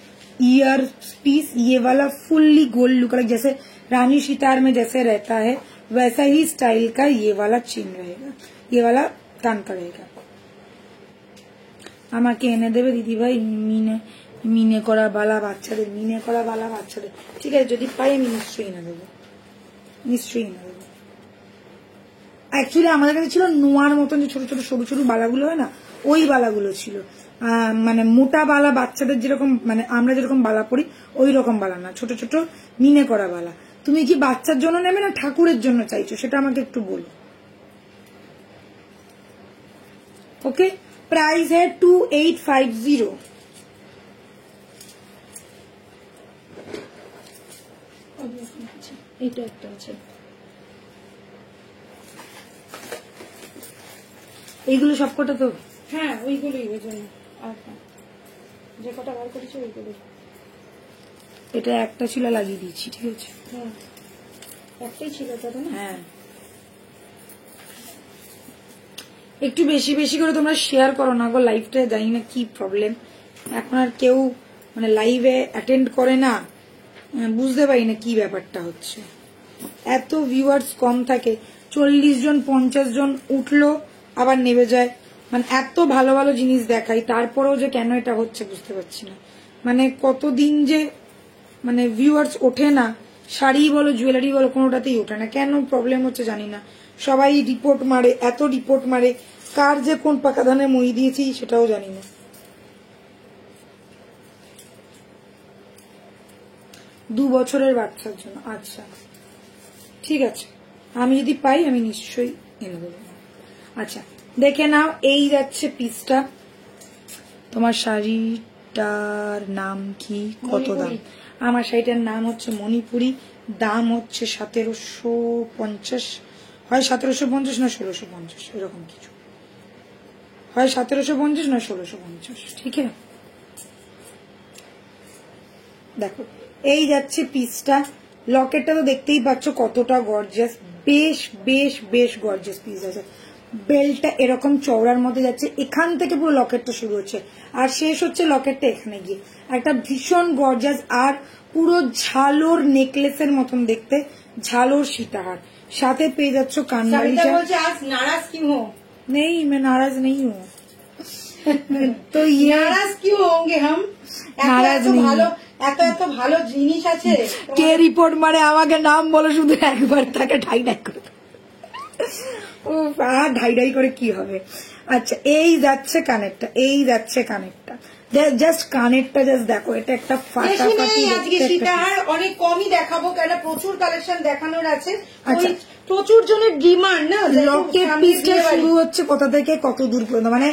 ईयर पीस। ये वाला फुल्ली गोल्ड लुक, जैसे रानी सितार में जैसे रहता है वैसा ही स्टाइल का ये वाला चेन रहेगा, ये वाला कान का रहेगा। আমাকে এনে দেবে দিদি ভাই মিনে করা বালা বাচ্চাদের, মিনে করা বালা বাচ্চাদের? ঠিক আছে, যদি পাই আমি নিশ্চয়ই এনে দেবো, নিশ্চয়ই এনে দেবো। অ্যাকচুয়ালি আমাদের কাছে ছিল নোয়ার মতন যে ছোট ছোট সরু সরু বালাগুলো হয় না, ওই বালাগুলো ছিল। মানে মোটা বালা বাচ্চাদের যেরকম মানে আমরা যেরকম বালা পরি ওই রকম বালা না, ছোট ছোট মিনে করা বালা। তুমি কি বাচ্চার জন্য নেবে না ঠাকুরের জন্য চাইছো সেটা আমাকে একটু বলো। ओके, प्राइस है 2850। এটা একটা আছে, এইগুলো সবকটা তো? হ্যাঁ ওইগুলোই, ওই জন্য আর যে কটা বার করেছে ওইগুলোই। এটা একটা ছিল, লাগিয়ে দিয়েছি, ঠিক আছে? হ্যাঁ একটাই ছিল তাই না? হ্যাঁ, একটু বেশি বেশি করে তোমরা শেয়ার করো না গো লাইভটা, জানি না কি প্রবলেম, এখন আর কেউ মানে লাইভে অ্যাটেন্ড করে না, বুঝতে পারি না কি ব্যাপারটা হচ্ছে। এত ভিউয়ার্স কম থাকে, 40 জন 50 জন উঠলো আবার নেমে যায়, মানে এত ভালো ভালো জিনিস দেখাই তারপরেও যে কেন এটা হচ্ছে বুঝতে পারছি না। মানে কতদিন যে মানে ভিউয়ার্স ওঠে না, শাড়ি বলো জুয়েলারি বলো কোনোটাতেই ওঠে না, কেন প্রবলেম হচ্ছে জানি না। সবাই রিপোর্ট মারে, এত রিপোর্ট মারে, কার যে কোন পাকা ধানে মই দিয়েছি সেটাও জানি না। দু বছরের বাচ্চার জন্য, আচ্ছা ঠিক আছে, আমি যদি পাই আমি নিশ্চয়ই এনে দেবো। আচ্ছা দেখে নাও, এই যাচ্ছে পিসটা। তোমার শাড়িটার নাম কি, কত দাম? আমার শাড়িটার নাম হচ্ছে মণিপুরি, দাম হচ্ছে 1750, হয় 1750 না 1650 এরকম কিছু, হয় 1750 না 1650, ঠিক আছে? দেখো এই যাচ্ছে পিসটা, লকেটটা তো দেখতেই পাচ্ছ কতটা গর্জিয়াস, বেশ বেশ বেশ গর্জিয়াস পিস আছে। বেলটা এরকম চওড়ার মধ্যে যাচ্ছে, এখান থেকে পুরো লকেটটা শুরু হচ্ছে আর শেষ হচ্ছে লকেটটা এখানে গিয়ে, একটা ভীষণ গর্জিয়াস আর পুরো ঝালোর নেকলেসের মতন দেখতে, ঝালোর সীতাহার, সাথে পেয়ে যাচ্ছ কানবালি। আজ নারাজ কি হো? नहीं मैं नाराज नहीं हूँ তো নারাজ কি হোঙ্গে হাম? নারাজ এত নেই। ভালো, এত ভালো জিনিস আছে, কে রিপোর্ট মারে আমাকে নাম বলো শুধু একবার, তাকে ঢাই ঢাই করে ও ঢাই ঢাই করে কি হবে। আচ্ছা এই যাচ্ছে কানেরটা, এই যাচ্ছে কানেরটা, জাস্ট কানেরটা জাস্ট দেখো, এটা একটা ফাটাফাটি। আজকে সীতাহার অনেক কমই দেখাবো কেন প্রচুর কালেকশন দেখানোর আছে, প্রচুর জনের ডিমান্ড না। লকেট পিসটা শুরু হচ্ছে কোথা থেকে কত দূর পর্যন্ত, মানে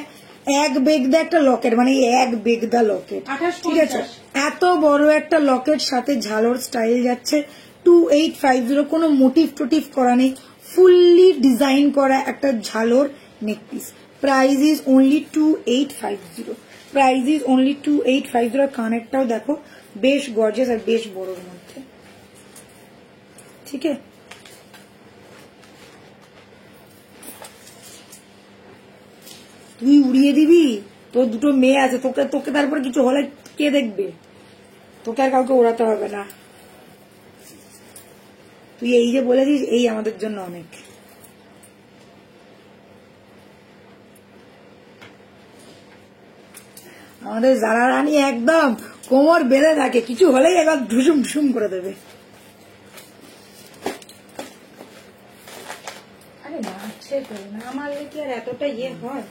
এক বেগদা একটা লকেট, মানে এক বেগদা লকেট, ঠিক আছে? এত বড় একটা লকেট সাথে ঝালোর স্টাইল যাচ্ছে 2850, কোনো মোটিভ টোটিভ করা নেই, ফুললি ডিজাইন করা একটা ঝালোর neck piece. Price is only 2850, price is only 2850। কানেরটাও দেখো বেশ গর্জিয়াস আর বেশ বড়র মধ্যে, ঠিক আছে? তুই উড়িয়ে দিবি, তোর দুটো মেয়ে আছে, তোকে তোকে তারপর কিছু হলে কে দেখবে? তোকে আর কাউকে ওড়াতে হবে না, তুই এই যে বলেছিস এই আমাদের জন্য অনেক। আমাদের জারা রানী একদম কোমর বেঁধে থাকে, কিছু হলেই একবার ঢুসুম ঢুসুম করে দেবে। আরে মারছে তো, না মারলে কি আর এতটা ইয়ে হয়?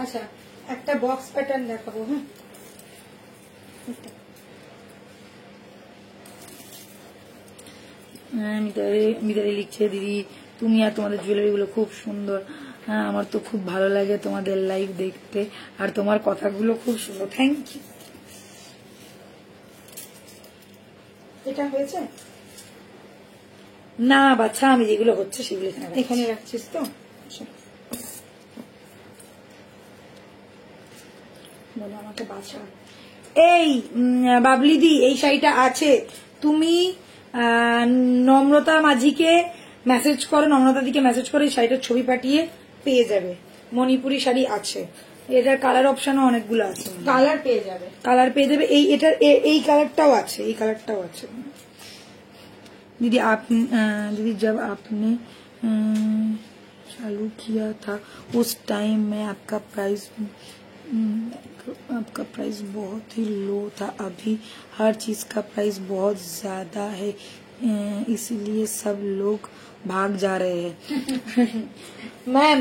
আচ্ছা একটা বক্স প্যাটার্ন দেখাবো। হ্যাঁ মিতালি লিখছে, দিদি তুমি আর তোমাদের জুয়েলারি গুলো খুব সুন্দর, হ্যাঁ আমার তো খুব ভালো লাগে তোমাদের লাইভ দেখতে, আর তোমার কথাগুলো খুব সুন্দর, থ্যাংক ইউ। এটা হয়েছে না বাচ্চা, আমি যেগুলো হচ্ছে সেগুলো এখানে রাখছিস তো? বলো আমাকে বাঁচা। এই বাবলিদি এই শাড়িটা আছে, তুমি নম্রতা মাঝিকে মেসেজ করো, নম্রতা দিকে মেসেজ করে এই শাড়িটার ছবি পাঠিয়ে পেয়ে যাবে। মণিপুরি শাড়ি আছে, এটার কালার অপশনও অনেকগুলো আছে, কালার পেয়ে যাবে, কালার পেয়ে যাবে। এই এটার এই কালারটাও আছে, এই কালারটাও আছে। दीदी दीदी जब आपने चालू किया था उस टाइम में आपका प्राइस बहुत ही लो था, अभी हर चीज का प्राइस बहुत ज्यादा है, इसीलिए सब लोग भाग जा रहे हैं। मैम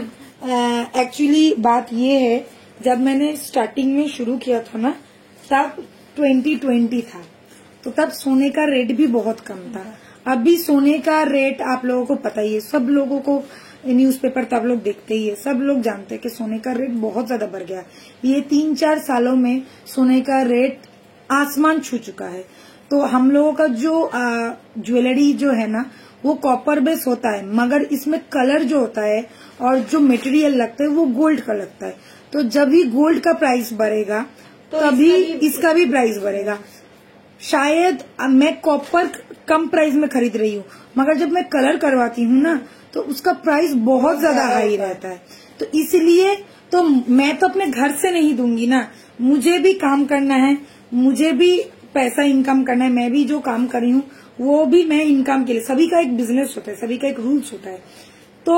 एक्चुअली बात ये है, जब मैंने स्टार्टिंग में शुरू किया था ना तब 2020 था, तो तब सोने का रेट भी बहुत कम था। अभी सोने का रेट आप लोगों को पता ही है, सब लोगों को न्यूज़पेपर तो आप लोग देखते ही है, सब लोग जानते हैं कि सोने का रेट बहुत ज्यादा बढ़ गया। ये 3-4 सालों में सोने का रेट आसमान छू चुका है। तो हम लोगों का जो ज्वेलरी जो है ना वो कॉपर बेस होता है, मगर इसमें कलर जो होता है और जो मटेरियल लगता है वो गोल्ड का लगता है। तो जब भी गोल्ड का प्राइस बढ़ेगा तो तभी इसका भी प्राइस बढ़ेगा। शायद मैं कॉपर कम प्राइस में खरीद रही हूँ, मगर जब मैं कलर करवाती हूँ ना तो उसका प्राइस बहुत ज्यादा हाई रहता है। तो इसलिए तो मैं तो अपने घर से नहीं दूंगी ना, मुझे भी काम करना है, मुझे भी पैसा इनकम करना है। मैं भी जो काम कर रही हूँ वो भी मैं इनकम के लिए, सभी का एक बिजनेस होता है, सभी का एक रूल्स होता है। तो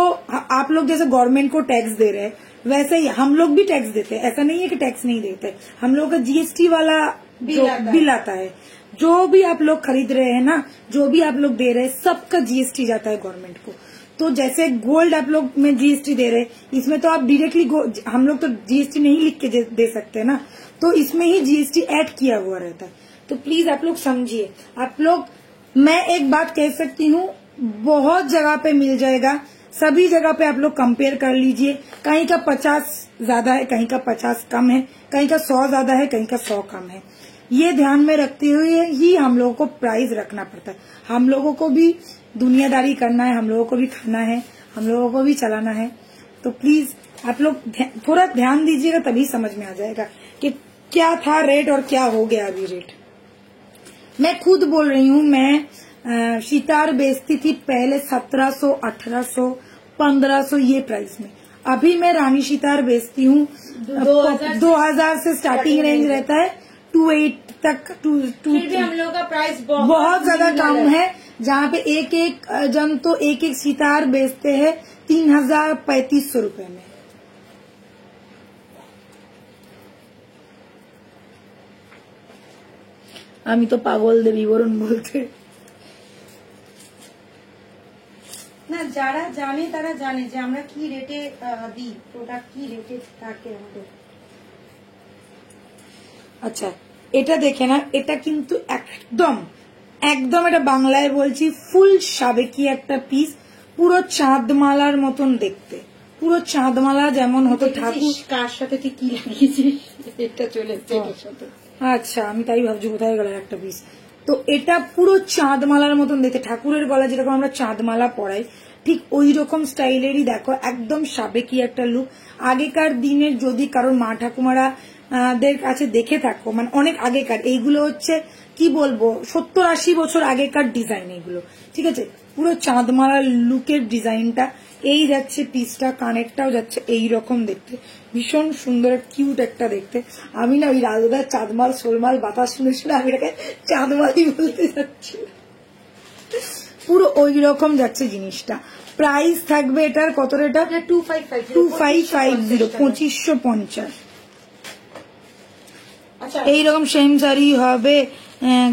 आप लोग जैसे गवर्नमेंट को टैक्स दे रहे हैं वैसे ही हम लोग भी टैक्स देते हैं। ऐसा नहीं है कि टैक्स नहीं देते, हम लोग का जीएसटी वाला जो बिल आता है, जो भी आप लोग खरीद रहे हैं ना, जो भी आप लोग दे रहे हैं, सबका जीएसटी जाता है गवर्नमेंट को। तो जैसे गोल्ड आप लोग में जीएसटी दे रहे हैं, इसमें तो आप डायरेक्टली हम लोग तो जीएसटी नहीं लिख के दे सकते ना, तो इसमें ही जीएसटी ऐड किया हुआ रहता है। तो प्लीज आप लोग समझिए। आप लोग, मैं एक बात कह सकती हूँ, बहुत जगह पे मिल जाएगा, सभी जगह पे आप लोग कंपेयर कर लीजिए। कहीं का 50 ज्यादा है, कहीं का 50 कम है, कहीं का 100 ज्यादा है, कहीं का 100 कम है। ये ध्यान में रखते हुए ही हम लोगों को प्राइस रखना पड़ता है। हम लोगों को भी दुनियादारी करना है, हम लोगों को भी खाना है, हम लोगों को भी चलाना है। तो प्लीज आप लोग थोड़ा ध्यान दीजिएगा, तभी समझ में आ जाएगा कि क्या था रेट और क्या हो गया अभी रेट। मैं खुद बोल रही हूँ, मैं सितार बेचती थी पहले 1700, 1800, 1500 ये प्राइस में। अभी मैं रानी सितार बेचती हूँ 2000 से स्टार्टिंग रेंज रहता है, 28 तक। फिर भी हम लोग का प्राइस बहुत ज्यादा कम है, जहाँ पे एक एक जन तो एक एक सितार बेचते हैं 3000-3500 रुपए में। আমি তো পাগল দেবী বরুণ বলতে না, যারা জানে তারা জানে যে আমরা কি রেটে দিই, প্রোডাক্ট কি রেটে থাকে আমাদের। আচ্ছা, এটা দেখে না, এটা কিন্তু একদম একদম এটা বাংলায় বলছি, ফুল সাবেকি একটা পিস, পুরো চাঁদমালার মতন দেখতে, পুরো চাঁদমালা যেমন হতো ঠাকুর। কার সাথে তুই কি লাগিয়েছিস? এটা চলে এটার সাথে। আচ্ছা, আমি তাই ভাবছি কোথায় গেল একটা পিস। তো এটা পুরো চাঁদমালার মতন দেখতে, ঠাকুরের গলা যেরকম আমরা চাঁদমালা পরাই ঠিক ওই রকম স্টাইলেরই দেখো, একদম সাবেকি একটা লুক। আগেকার দিনের যদি কারোর মা ঠাকুমারা দের কাছে দেখে থাকো, মানে অনেক আগেকার, এইগুলো হচ্ছে কি বলবো 70-80 বছর আগেকার ডিজাইন এইগুলো, ঠিক আছে। পুরো চাঁদমালা লুকের ডিজাইনটা এই যাচ্ছে, পিসটা কানেরটাও যাচ্ছে এইরকম দেখতে, ভীষণ সুন্দর কিউট একটা দেখতে। আমি না ওই রাজদার চাঁদমাল সোলমাল বাতাস শুনে শুনে আমি এটাকে চাঁদমালই বলতে যাচ্ছি, পুরো ওই রকম যাচ্ছে জিনিসটা। প্রাইস থাকবে এটার কত রেটা? 2550, 2550। এইরকম সেম শাড়ি হবে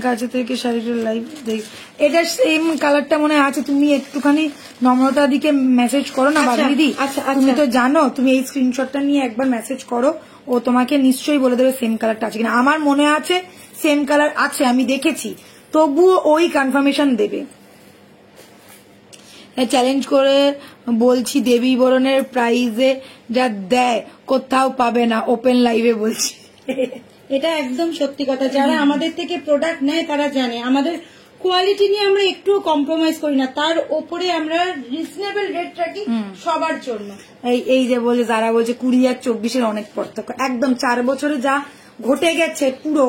কাছে থেকে শাড়িটার লাইভ দেখ, এটা সেম কালারটা মনে আছে। তুমি একটুখানি নম্রতা দিকে মেসেজ করো না বাবু দিদি, তুমি তো জানো, তুমি এই স্ক্রিনশটটা নিয়ে একবার মেসেজ করো, ও তোমাকে নিশ্চয়ই বলে দেবে সেম কালারটা আছে কিনা। আমার মনে আছে সেম কালার আছে, আমি দেখেছি, তবুও ওই কনফার্মেশন দেবে। চ্যালেঞ্জ করে বলছি, দেবী বরণের প্রাইজে যা দেয় কোথাও পাবে না, ওপেন লাইভে বলছি। এটা একদম সত্যি কথা। যারা আমাদের থেকে প্রোডাক্ট নেয় তারা জানে আমাদের কোয়ালিটি নিয়ে আমরা একটু কম্প্রোমাইজ করি না, তার ওপরে আমরা রিজনেবল রেট রাখি সবার জন্য। এই যে বলে যারা বলছে 20 আর 24-এর অনেক পার্থক্য, একদম 4 বছরে যা ঘটে গেছে পুরো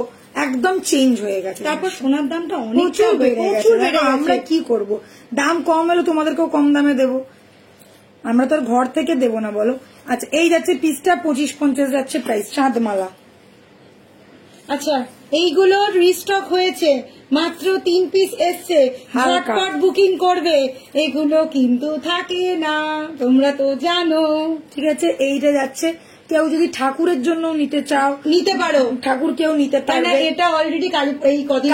একদম চেঞ্জ হয়ে গেছে। তারপর সোনার দামটা অনেক বেড়ে গেছে, আমরা কি করব? দাম কম হলে তোমাদেরকেও কম দামে দেবো, আমরা তো আর ঘর থেকে দেবো না বলো। আচ্ছা, এই যাচ্ছে পিসটা 2550 যাচ্ছে প্রাইস, চাঁদমালা। আচ্ছা, এইগুলো রিস্টক হয়েছে, মাত্র 3 পিস এসছে, ঝটপট বুকিং করবে। এগুলো কিন্তু থাকে না, তোমরা তো জানো, ঠিক আছে। এইটা যাচ্ছে কেউ যদি ঠাকুরের জন্য নিতে চাও নিতে পারো, ঠাকুর কেউ নিতে পারবে। এটা অলরেডি এই কদিন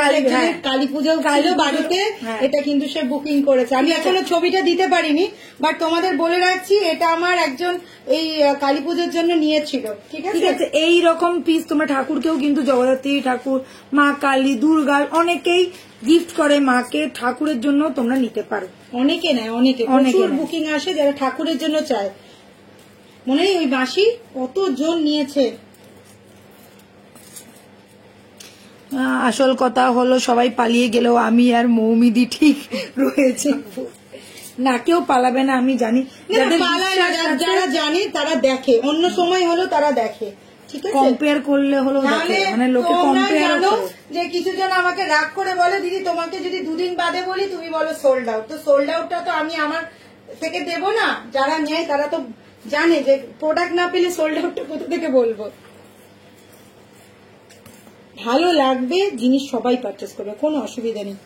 কালী পুজো ছিল বাড়িতে, এটা কিন্তু সে বুকিং করেছে। আমি এখনো ছবিটা দিতে পারিনি, বাট তোমাদের বলে রাখছি এটা আমার একজন এই কালী পুজোর জন্য নিয়েছিল। ঠিক আছে, এই রকম পিস তোমরা ঠাকুরকেও কিন্তু জগদ্ধাত্রী ঠাকুর, মা কালী, দুর্গা অনেকেই গিফট করে মাকে, ঠাকুরের জন্য তোমরা নিতে পারো। অনেকে নেয়, অনেকে প্রচুর বুকিং আসে যারা ঠাকুরের জন্য চায়। মনে নেই ওই বাঁশি কতজন নিয়েছে। আসল কথা হলো সবাই পালিয়ে গেলেও আমি আর মৌমিদি ঠিক রয়েছে। না, কেউ পালাবে না, আমি জানি। যারা জানে তারা দেখে, অন্য সময় হলো তারা দেখে। ঠিক আছে, কম্পেয়ার করলে হলো মানে লোকে কম্পেয়ার যে কিছু জন আমাকে রাগ করে বলে দিদি তোমাকে যদি দুদিন বাদে বলি তুমি বলো সোল্ড আউট। তো সোল্ড আউটটা তো আমি আমার থেকে দেব না, যারা নেয় তারা তো জানে যে প্রোডাক্ট না পেলে সোল্ড আউটটা কোথা থেকে বলবো। ভালো লাগবে জিনিস সবাই পারচেস করবে, কোনো অসুবিধা নেই।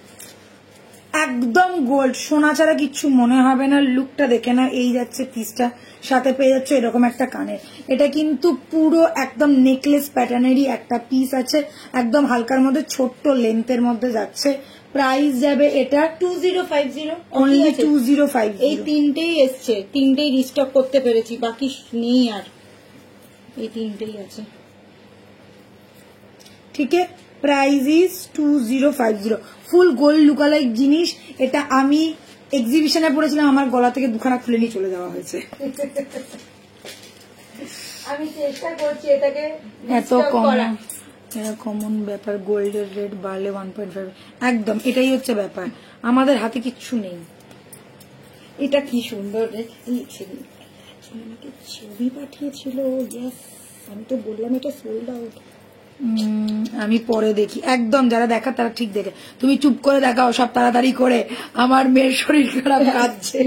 একদম গোল্ড, সোনা ছাড়া কিচ্ছু মনে হবে না। লুকটা দেখে না, এই যাচ্ছে পিসটা, সাথে পেয়ে যাচ্ছে এরকম একটা কানের। এটা কিন্তু পুরো একদম নেকলেস প্যাটার্নেরই একটা পিস আছে, একদম হালকার মধ্যে ছোট্ট লেন্থের মধ্যে যাচ্ছে। প্রাইস যাবে এটা 2050, অনলি 2050। এই তিনটেই এসছে, তিনটেই রিস্টক করতে পেরেছি, বাকি নেই আর, এই তিনটেই আছে। ঠিক আছে, price is 2050। Full gold lookalike জিনিস। এটা আমি এক্সিবিশনে পড়েছিলাম, আমার গলা থেকে দুখানা খুলে নিয়ে চলে যাওয়া হয়েছে। আমি চেষ্টা করছি এটাকে এত কমন ব্যাপার, গোল্ডের রেট বাড়লে 1.5, একদম এটাই হচ্ছে ব্যাপার। আমাদের হাতে কিচ্ছু নেই। এটা কি সুন্দর আমাকে ছবি পাঠিয়েছিল, আমি তো বললাম এটা সোল্ড আউট। আমি পরে দেখি, একদম যারা দেখা তারা ঠিক দেখে। তুমি চুপ করে দেখাও সব তাড়াতাড়ি করে, আমার মেয়ের শরীর খারাপ কাঁদছে।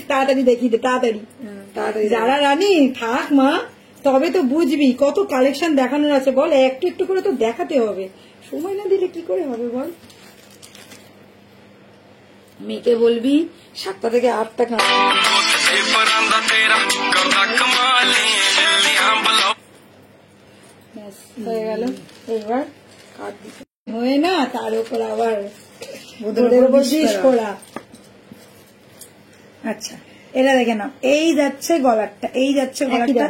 তাড়াতাড়ি দেখি, তাড়াতাড়ি যারা রানী থাক মা, তবে তো বুঝবি কত কালেকশন দেখানোর আছে বল। একটু একটু করে তো দেখাতে হবে, সময় না দিলে কি করে হবে বল। মেয়েকে বলবি 7টা থেকে 8টা হয়ে গেল। এবার হয়ে না, তার উপর আবার করা। আচ্ছা, এটা দেখে নাও, এই যাচ্ছে গলারটা, এই যাচ্ছে গলারটা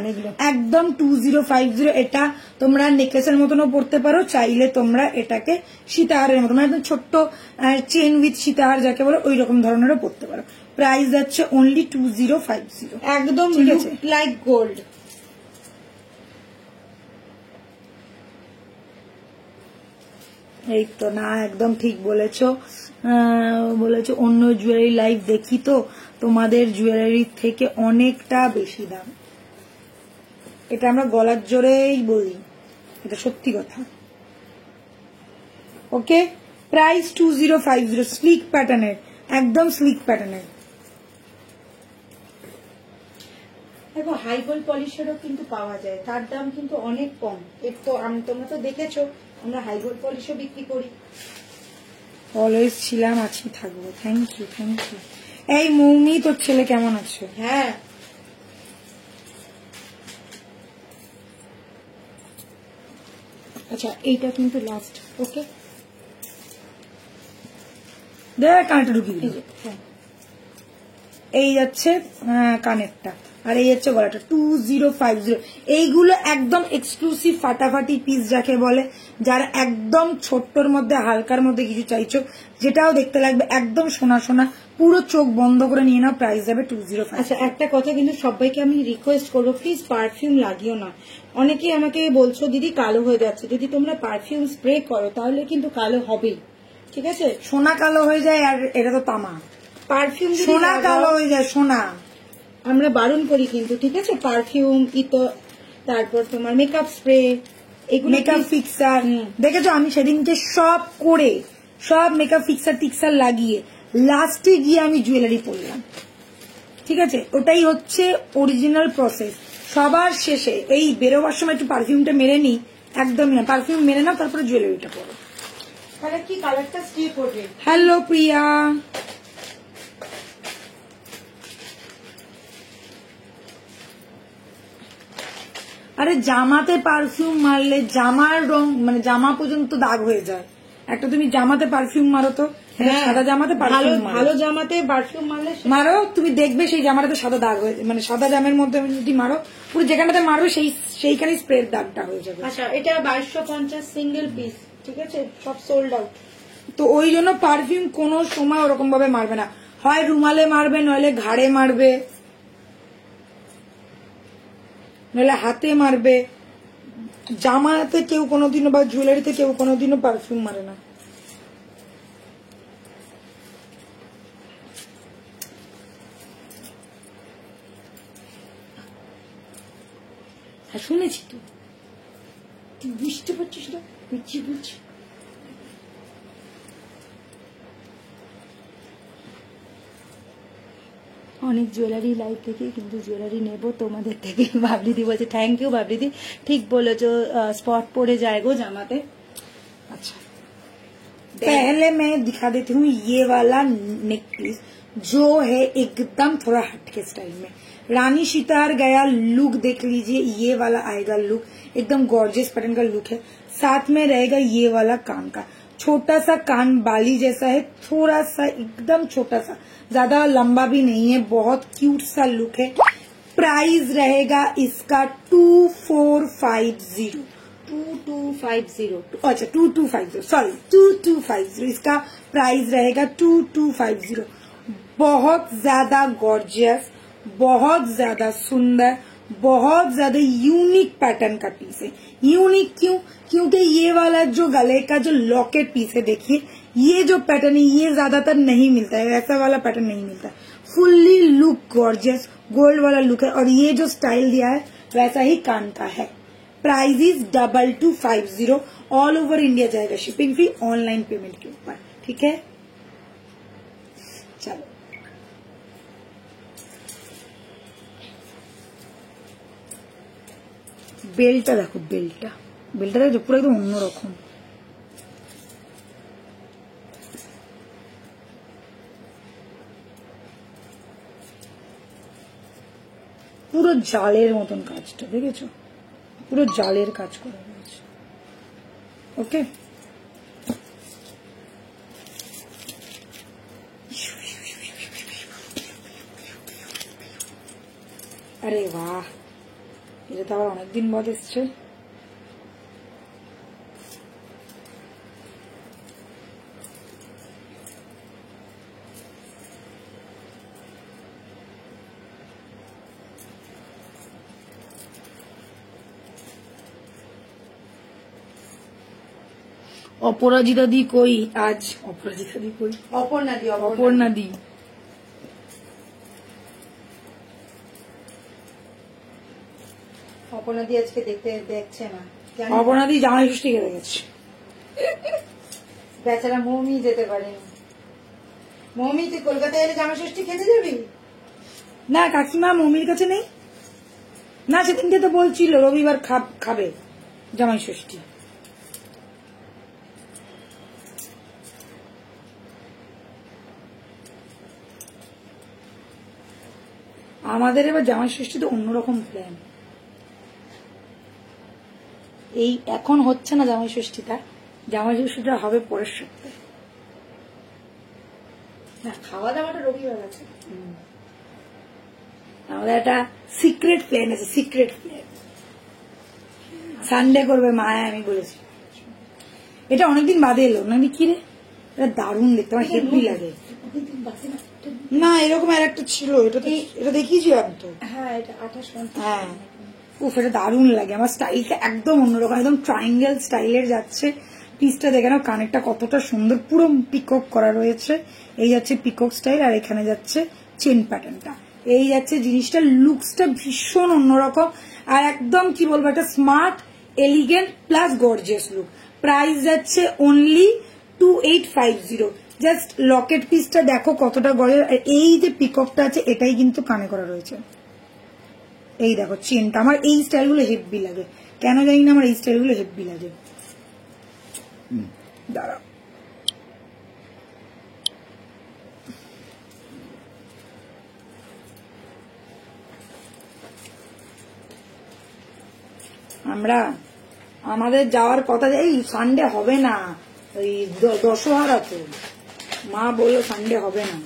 একদম 2050। এটা তোমরা নেকলেসের মতনও পড়তে পারো, চাইলে তোমরা এটাকে সীতাহারের মতো, মানে একদম ছোট্ট চেন উইথ সীতাহার যাকে বলে ওই রকম ধরনেরও পড়তে পারো। প্রাইস যাচ্ছে অনলি 2050, একদম লাইক গোল্ড। এই তো না, একদম ঠিক বলেছো। অন্য জুয়েলারি লাইভ দেখি তো তোমাদের জুয়েলারি থেকে অনেকটা বেশি দাম। এটা আমরা গলার জোরেই বলি, এটা সত্যি কথা। ওকে, প্রাইস 2050, স্লিক প্যাটার্নের, একদম স্লিক প্যাটার্নের। দেখো হাই গোল্ড পলিশেরও কিন্তু পাওয়া যায়, তার দাম কিন্তু অনেক কম। এর তো তোমরা তো দেখেছো আমরা হাই গোল্ড পলিশও বিক্রি করি। অলওয়েজ ছিলাম, আছি, থাকবো। Thank you, thank you. এই মৌমি, তোর ছেলে কেমন আছে? হ্যাঁ, আচ্ছা এইটা কিন্তু লাস্ট। ওকে, দেখ কানেরটা ঢুকিয়ে দিল। এই যাচ্ছে কানেরটা, আর এই হচ্ছে গলাটা 2050। এইগুলো একদম এক্সক্লুসিভ ফাটাফাটি পিস যাকে বলে, যারা একদম ছোট্টর মধ্যে হালকার মধ্যে কিছু চাইছো, যেটাও দেখতে লাগবে একদম সোনা সোনা, পুরো চোখ বন্ধ করে নিয়ে নাও। প্রাইস যাবে 2050। আচ্ছা একটা কথা কিন্তু সবাইকে আমি রিকোয়েস্ট করবো, প্লিজ পারফিউম লাগিও না। অনেকেই আমাকে বলছো দিদি কালো হয়ে যাচ্ছে, যদি তোমরা পারফিউম স্প্রে করো তাহলে কিন্তু কালো হবেই। ঠিক আছে, সোনা কালো হয়ে যায়, আর এটা তো তামা। পারফিউম সোনা কালো হয়ে যায়, সোনা আমরা বারণ করি কিন্তু। ঠিক আছে, পারফিউম তারপর তোমার মেকআপ স্প্রে, এগুলো মেকআপ ফিক্সার দেখেছো, আমি সেদিনকে সব করে সব মেকআপ ফিক্সার টিক্সার লাগিয়ে লাস্টে গিয়ে আমি জুয়েলারি পরলাম। ঠিক আছে, ওটাই হচ্ছে অরিজিনাল প্রসেস। সবার শেষে এই বেরোবার সময় একটু পারফিউমটা মেরে নি, একদমই না, পারফিউম মেরে নাও, তারপরে জুয়েলারিটা পরো। তাহলে কি কালারটা স্টে করবে? হ্যালো প্রিয়া, আরে জামাতে পারফিউম মারলে জামার রং মানে জামা পর্যন্ত দাগ হয়ে যায়। একটা তুমি জামাতে পারফিউম মারো তো, সাদা জামাতে পারফিউম ভালো জামাতে পারফিউম মারলে মারো, তুমি দেখবে সেই জামাটাতে সাদা দাগ হয়ে যায়, মানে সাদা জামের মধ্যে যদি মারো পুরো যেখানটাতে মারবে সেইখানে স্প্রের দাগটা হয়ে যাবে। আচ্ছা, এটা 2250 সিঙ্গেল পিস, ঠিক আছে, সব সোল্ড আউট। তো ওই জন্য পারফিউম কোনো সময় ওরকম ভাবে মারবে না, হয় রুমালে মারবে, নইলে ঘাড়ে মারবে, নইলে হাতে মারবে। জামাতে কেউ কোনোদিনও বা জুয়েলারিতে কেউ কোনোদিনও পারফিউম মারে না। হ্যাঁ শুনেছি তো, তুই বুঝতে পারছিস না বুঝছি বুঝছি। অনেক জুয়েলারি লাইভ থেকে কিন্তু জুয়েলারি নেব তোমাদের থেকে। বাবলিদি বলছে থ্যাংক ইউ বাবলিদি, ঠিক বলেছো, স্পট পড়ে যায় গো জামাতে। अच्छा पहले मैं दिखा देती हूँ ये वाला नेक पीस जो है एकदम थोड़ा हटके स्टाइल में। रानी सितार गया लुक देख लीजिए, ये वाला आएगा लुक, एकदम गॉर्जियस पैटर्न का लुक है। साथ में रहेगा ये वाला कान का, छोटा सा कान बाली जैसा है, थोड़ा सा एकदम छोटा सा, ज्यादा लंबा भी नहीं है, बहुत क्यूट सा लुक है। प्राइस रहेगा इसका 2450। 2250। अच्छा 2250, सॉरी 2250, इसका प्राइस रहेगा 2250। बहुत ज्यादा गॉर्जियस, बहुत ज्यादा सुंदर, बहुत ज्यादा यूनिक पैटर्न का पीस है। यूनिक क्यों? क्योंकि ये वाला जो गले का जो लॉकेट पीस है, देखिए ये जो पैटर्न है ये ज्यादातर नहीं मिलता है, ऐसा वाला पैटर्न नहीं मिलता है। फुल्ली लुक गॉर्जियस गोल्ड वाला लुक है, और ये जो स्टाइल दिया है वैसा ही कान का है। Price is 2250, all over India जाएगा, शिपिंग फ्री, ऑनलाइन पेमेंट के ऊपर, ठीक है। चलो বেলটা দেখো, বেলটা দেখো পুরো একদম অন্যরকম। পুরো জালের মতন কাজটা দেখেছো, পুরো জালের কাজ করা রয়েছে। ওকে, আরে বাহ, এটা তো আবার অনেকদিন বাদ এসছে। অপরাজিতা দি কই আজ? অপরাজিতা দি কই? অপর্ণা দি। অপর্ণাদি আজকে দেখছে না, অপর্ণা দি জামাই ষষ্ঠী খেতে গেছে, বেচারা মৌমি যেতে পারেনি। মৌমি তুই কলকাতায় এলে জামাই ষষ্ঠী খেতে যাবি? না কাকিমা মমির কাছে নেই না, সেদিনকে তো বলছিল রবিবার খাবে জামাই ষষ্ঠী। আমাদের এবার জামাই ষষ্ঠীতে অন্যরকম প্ল্যান। এই এখন হচ্ছে না জামাই ষষ্ঠীটা, জামাই ষষ্ঠীটা হবে পরের সপ্তাহে। না, খাওয়া দাওয়াটা রবিবার আছে। আমাদের একটা সিক্রেট প্ল্যান আছে, সিক্রেট প্ল্যান। সানডে করবে মায়া, আমি বলেছি। এটা অনেকদিন বাদে এলো না, কি রে, এটা দারুণ দেখতে, আমার হেভি লাগে। না এরকম আর একটা ছিল, এটা দেখিয়েছিলাম তো। হ্যাঁ, এটা 28। হ্যাঁ, উফ এটা দারুণ লাগে, আমার স্টাইলটা একদম অন্যরকম, একদম ট্রায়াঙ্গেল স্টাইলের যাচ্ছে। পিসটা দেখে নাও, কানেরটা কতটা সুন্দর, পুরো পিকক করা রয়েছে। এই যাচ্ছে পিকক স্টাইল, আর এখানে যাচ্ছে চেন প্যাটার্নটা। এই যাচ্ছে জিনিসটা, লুকসটা ভীষণ অন্যরকম, আর একদম কি বলবো, একটা smart elegant plus gorgeous look. Price যাচ্ছে অনলি 2850। জাস্ট লকেট পিসটা দেখো কতটা গর্জিয়াস, আর এই যে পিককটা আছে এটাই কিন্তু কানে করা রয়েছে। এই দেখো চেনটা, আমার এই স্টাইলগুলো হেভি লাগে, কেন জানি না আমার এই স্টাইলগুলো হেভি লাগে। দাঁড়া, আমাদের যাওয়ার কথা, এই সানডে হবে না, ওই দশহারা তো, মা বললো সানডে হবে না।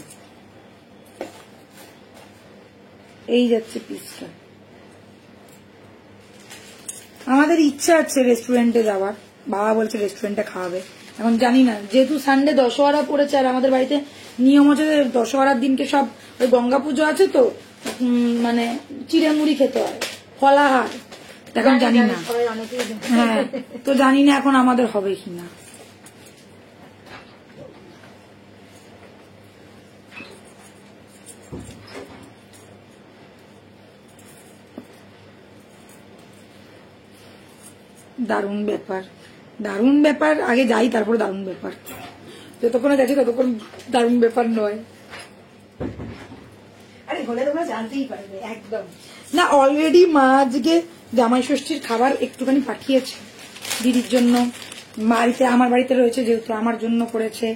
এই যাচ্ছে পিসটা। আমাদের ইচ্ছা আছে রেস্টুরেন্টে যাওয়ার, বাবা বলছে রেস্টুরেন্টে খাওয়াবে, এখন জানি না, যেহেতু সানডে দশহারা পড়েছে আর আমাদের বাড়িতে নিয়ম হচ্ছে দশহারার দিনকে সব ওই গঙ্গা পুজো আছে তো, মানে চিড়ে মুড়ি খেতে হয়, ফলাহার, এখন জানি না। হ্যাঁ, তো জানি না এখন আমাদের হবে কিনা। দারুণ ব্যাপার, দারুণ ব্যাপার, আগে যাই তারপর দারুণ ব্যাপার, যতক্ষণে যাচ্ছি ততক্ষণ দারুণ ব্যাপার নয়। আরে হলে তোমরা জানতেই পারবে একদম। না, অলরেডি মা আজকে জামাই ষষ্ঠীর খাবার একটুখানি পাঠিয়েছে দিদির জন্য, বাড়িতে আমার বাড়িতে রয়েছে যেহেতু আমার জন্য করেছে,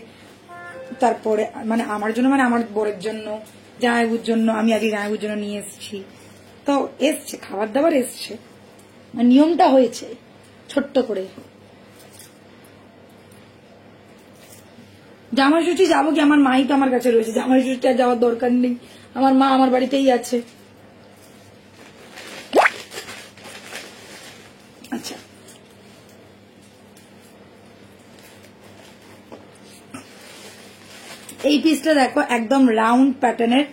তারপরে মানে আমার জন্য মানে আমার বরের জন্য, জামাইবুর জন্য, আমি আগে জামাইবুর জন্য নিয়ে এসেছি, তো এসছে খাবার দাবার এসছে, নিয়মটা হয়েছে ছোট্ট করে। জামাই ষষ্ঠী যাবো কি, আমার মাই তো আমার কাছে রয়েছে, জামাই ষষ্ঠী আর যাওয়ার দরকার নেই, আমার মা আমার বাড়িতেই আছে। আচ্ছা, এই পিসটা দেখো একদম রাউন্ড প্যাটার্নের,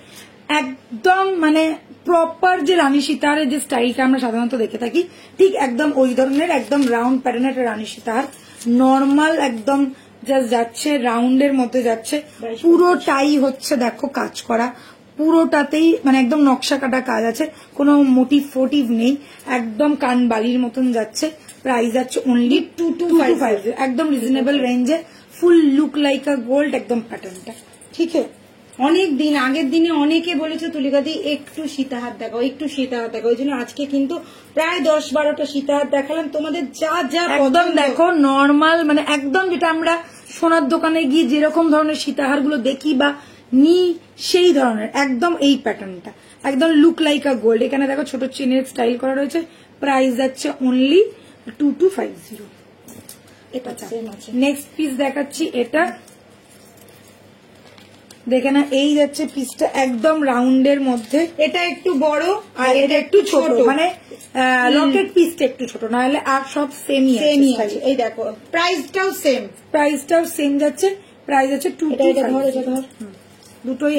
একদম মানে প্রপার যে রানী সীতাহারের যে স্টাইলটা আমরা সাধারণত দেখে থাকি ঠিক একদম ওই ধরনের, একদম রাউন্ড প্যাটার্নের একটা রানী সীতাহার, নর্মাল একদম জাস্ট যাচ্ছে, রাউন্ডের মধ্যে যাচ্ছে, পুরোটাই হচ্ছে দেখো কাজ করা, পুরোটাতেই মানে একদম নকশা কাটা কাজ আছে, কোনো মোটিভ ফোটিভ নেই, একদম কান বালির মতন যাচ্ছে। প্রাইস যাচ্ছে অনলি 2250, একদম রিজনেবল রেঞ্জে, ফুল লুক লাইক আ গোল্ড একদম প্যাটার্নটা। ঠিক আছে, অনেক দিন আগের দিনে অনেকে বলেছে তুলিকাদি একটু সীতাহার দেখাও, একটু সীতাহার দেখাও, ওই জন্য আজকে কিন্তু প্রায় 10-12টা সীতাহার দেখালাম তোমাদের, যা যা একদম দেখো নর্মাল মানে একদম যেটা আমরা সোনার দোকানে গিয়ে যেরকম ধরনের সীতাহার গুলো দেখি বা নি সেই ধরনের একদম এই প্যাটার্নটা, একদম লুক লাইক আ গোল্ড। এখানে দেখো ছোট চেনের স্টাইল করা রয়েছে, প্রাইস যাচ্ছে অনলি 2250। এটা নেক্সট পিস দেখাচ্ছি, এটা দেখে না, এই যাচ্ছে পিসটা একদম রাউন্ডের মধ্যে, এটা একটু বড় আর এটা একটু ছোট, মানে লকেট পিসটা একটু ছোট, নাহলে আর সব সেমই আছে। এই দেখো প্রাইসটাও সেম যাচ্ছে, প্রাইস আছে 2250। দুটোই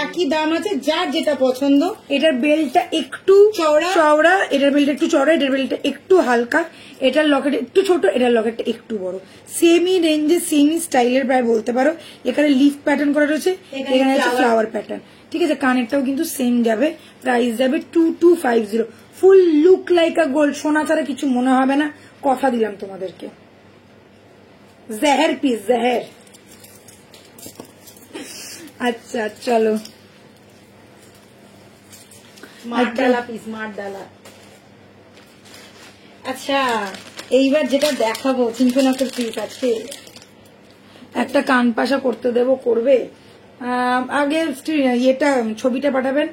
একই দাম আছে, যার যেটা পছন্দ। এটার বেলটা একটু চওড়া, এটার বেলটা একটু চওড়া, এটার বেলটা একটু হালকা, এটার লকেট একটু ছোট, এটার লকেটটা একটু বড়, সেমি রেঞ্জে সেমি স্টাইলের প্রায় বলতে পারো। এখানে লিফ প্যাটার্ন করা রয়েছে, এখানে আছে ফ্লাওয়ার প্যাটার্ন। ঠিক আছে, কানেরটাও কিন্তু সেম যাবে, প্রাইস যাবে 2250। ফুল লুক লাইক আ গোল্ড, সোনা ছাড়া কিছু মনে হবে না, কথা দিলাম তোমাদেরকে। জেহের পিস, জেহের। আচ্ছা চলো, মারডালা পিস, মারডালা। আচ্ছা, এইবার যেটা দেখাবো চিনচনাকের পিস আছে, একটা কান পাশা করতে দেবো, করবে। আগে এটা ছবিটা পাঠাবেন,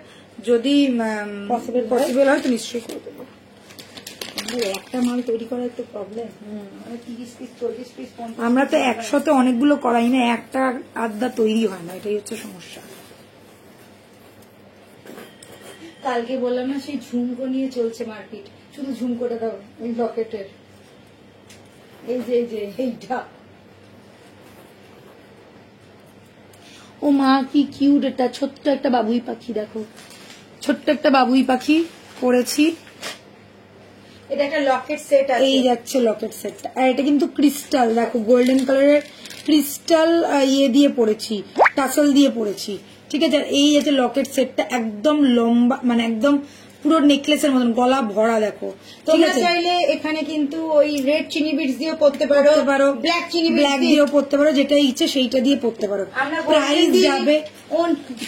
যদি পসিবল হয় তো নিশ্চয়ই করে দেবো। একটা মাল তৈরি করা একটু প্রবলেম, 30 পিস 40 পিস। আমরা তো একসাথে অনেকগুলো করাই না, একটা আধা তৈরি হয় না, এটাই হচ্ছে সমস্যা। কালকে বললাম না, সেই ঝুমকো নিয়ে চলছে মার্কেট, শুধু ঝুমকোটা দাও, এই লকেটের, এই যে এইটা। ও মা কি কিউট, এটা ছোট্ট একটা বাবুই পাখি, দেখো ছোট্ট একটা বাবুই পাখি পরেছি। এটা একটা লকেট সেট আছে, এই যাচ্ছে লকেট সেটটা, আর এটা কিন্তু ক্রিস্টাল, দেখো গোল্ডেন কালারের ক্রিস্টাল ইয়ে দিয়ে পরেছি, টাসল দিয়ে পরেছি। ঠিক আছে, এই আছে লকেট সেটটা, একদম লম্বা, মানে একদম পুরো নেকলেসের মতন, গলা ভরা। দেখো তোমরা চাইলে এখানে কিন্তু ওই রেড চিনি বিটস দিয়েও পড়তে পারো, ব্ল্যাক চিনি ব্ল্যাক দিয়েও পড়তে পারো, যেটা ইচ্ছে সেইটা দিয়ে পড়তে পারো।